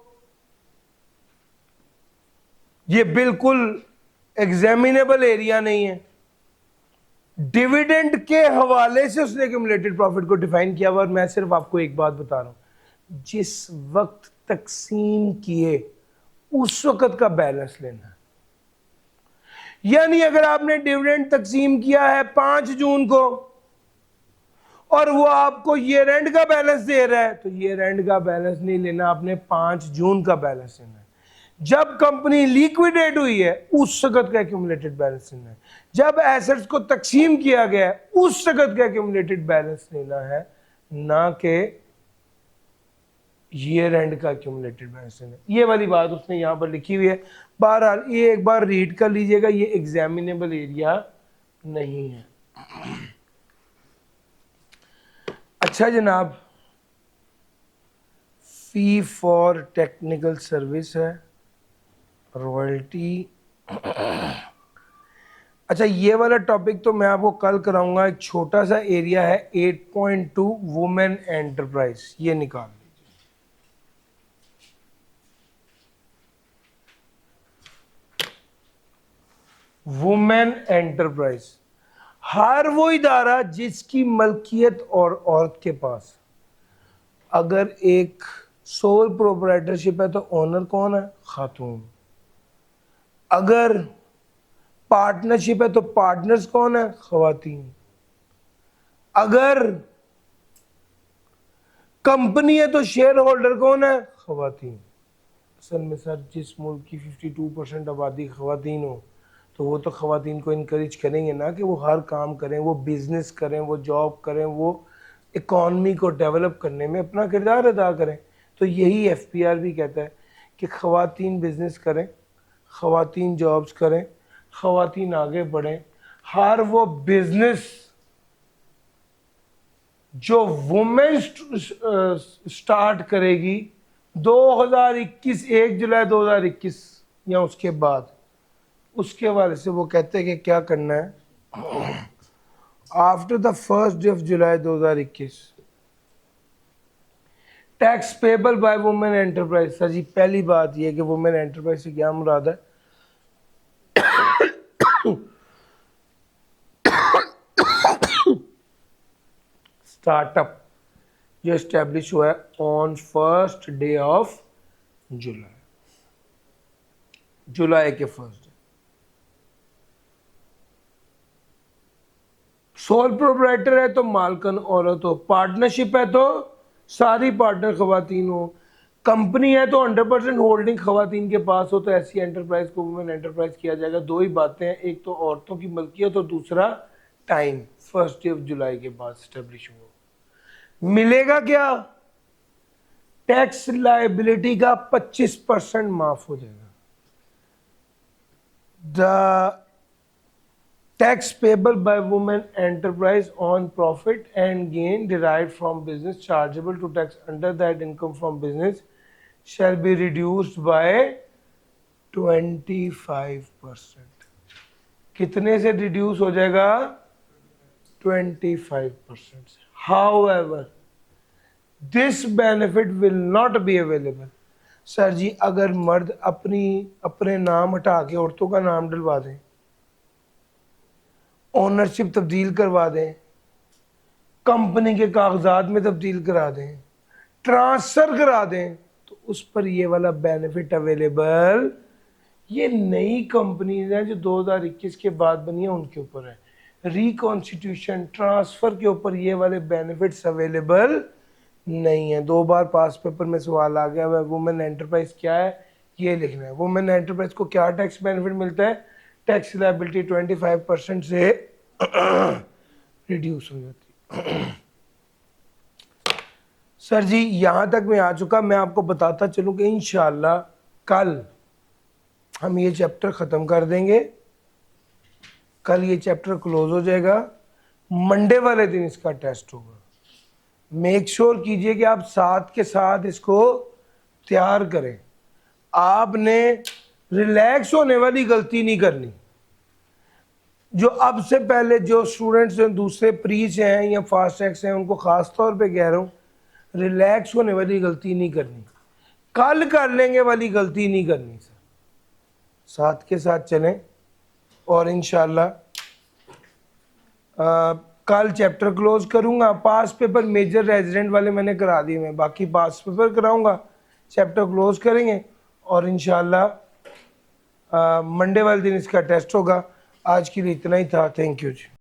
ये बिल्कुल एग्जामिनेबल एरिया नहीं है। डिविडेंड के हवाले से उसने एक्यूमुलेटेड प्रॉफिट को डिफाइन किया हुआ। और मैं सिर्फ आपको एक बात बता रहा हूं, जिस वक्त तकसीम किए उस वक्त का बैलेंस लेना है। यानी अगर आपने डिविडेंड तकसीम किया है 5 जून को और वो आपको ईयर एंड का बैलेंस दे रहा है, तो ईयर एंड का बैलेंस नहीं लेना, आपने 5 जून का बैलेंस लेना है। जब कंपनी लिक्विडेट हुई है उस वक्त का एक्यूमुलेटेड बैलेंस लेना है। जब एसेट्स को तकसीम किया गया है उस वक्त का एक्यूमुलेटेड बैलेंस लेना है, ना कि ईयर एंड का एक्यूमुलेटेड बैलेंस लेना है। ये वाली बात उसने यहां पर लिखी हुई है। बहरहाल ये एक बार रीड कर लीजिएगा, ये एग्जामिनेबल एरिया नहीं है। अच्छा जनाब, फी फॉर टेक्निकल सर्विस है, रॉयल्टी। अच्छा ये वाला टॉपिक तो मैं आपको कल कराऊंगा। एक छोटा सा एरिया है 8.2 वुमेन एंटरप्राइज, ये निकाल लीजिए। वुमेन एंटरप्राइज, हर वो इदारा जिसकी मलकियत और औरत के पास, अगर एक सोल प्रोप्राइटरशिप है तो ओनर कौन है? खातून। अगर पार्टनरशिप है तो पार्टनर्स कौन है? खवातीन। अगर कंपनी है तो शेयर होल्डर कौन है? खवातीन। असल में सर जिस मुल्क की 52% आबादी खवातीन हो तो वो तो खवातीन को इनकरेज करेंगे ना कि वो हर काम करें, वो बिजनेस करें, वो जॉब करें, वो इकॉनमी को डेवलप करने में अपना किरदार अदा करें। तो यही FPR भी कहता है कि खवातीन बिजनेस करें, खवातीन जॉब्स करें, खवातीन आगे बढ़ें। हर वो बिजनेस जो वुमेन स्टार्ट करेगी 2021 1 जुलाई 2021 या उसके बाद, उसके हवाले से वो कहते हैं कि क्या करना है। After the 1st day of July 2021 tax payable by women enterprise. Sir ji पहली बात यह कि वुमेन एंटरप्राइज से क्या मुराद है? स्टार्टअप जो एस्टेब्लिश हुआ है on 1st day of July, जुलाई के 1st डे। सोल प्रोप्राइटर है तो मालकन औरत हो, पार्टनरशिप है तो सारी पार्टनर खवातीन हो, कंपनी है तो 100% होल्डिंग खवातीन के पास हो, तो ऐसी एंटरप्राइज को वुमेन एंटरप्राइज किया जाएगा। दो ही बातें हैं, एक तो औरतों की मलकियत और दूसरा टाइम 1st day of जुलाई के बाद स्टेब्लिश हुआ। मिलेगा क्या? टैक्स लायबिलिटी का 25% माफ हो जाएगा। The tax payable by women enterprise on profit and gain derived from business chargeable to tax under that income from business shall be reduced by 25%। कितने से रिड्यूस हो जाएगा? 25%। However, this benefit will not be available। Sir ji अगर मर्द अपने नाम हटा के औरतों का नाम डलवा दें, ओनरशिप तब्दील करवा दें, कंपनी के कागजात में तब्दील करा दें, ट्रांसफर करा दें, तो उस पर ये वाला बेनिफिट अवेलेबल, ये नई कंपनीज हैं जो 2021 के बाद बनी है उनके ऊपर है। रिकॉन्स्टिट्यूशन ट्रांसफर के ऊपर ये वाले बेनिफिट्स अवेलेबल नहीं है। 2 बार पास पेपर में सवाल आ गया है, वुमेन एंटरप्राइज क्या है ये लिखना है। वुमेन एंटरप्राइज को क्या टैक्स बेनिफिट मिलता है? टैक्स लायबिलिटी 25% से रिड्यूस हो जाती है। सर जी यहाँ तक मैं आ चुका, मैं आपको बताता चलूँ कि इंशाल्लाह कल हम ये चैप्टर ख़त्म कर देंगे। कल ये चैप्टर क्लोज हो जाएगा, मंडे वाले दिन इसका टेस्ट होगा। मेक श्योर कीजिए कि आप साथ के साथ इसको तैयार करें। आपने रिलैक्स होने वाली गलती नहीं करनी। जो अब से पहले जो स्टूडेंट्स दूसरे प्री से हैं या फास्ट ट्रैक से हैं उनको ख़ास तौर पे कह रहा हूँ, रिलैक्स होने वाली गलती नहीं करनी, कल कर लेंगे वाली गलती नहीं करनी सर। साथ के साथ चलें और इंशाल्लाह कल चैप्टर क्लोज करूंगा। पास पेपर मेजर रेजिडेंट वाले मैंने करा दिए, मैं बाकी पास पेपर कराऊंगा, चैप्टर क्लोज करेंगे और इंशाल्लाह मंडे वाले दिन इसका टेस्ट होगा। आज के लिए इतना ही था, थैंक यू जी।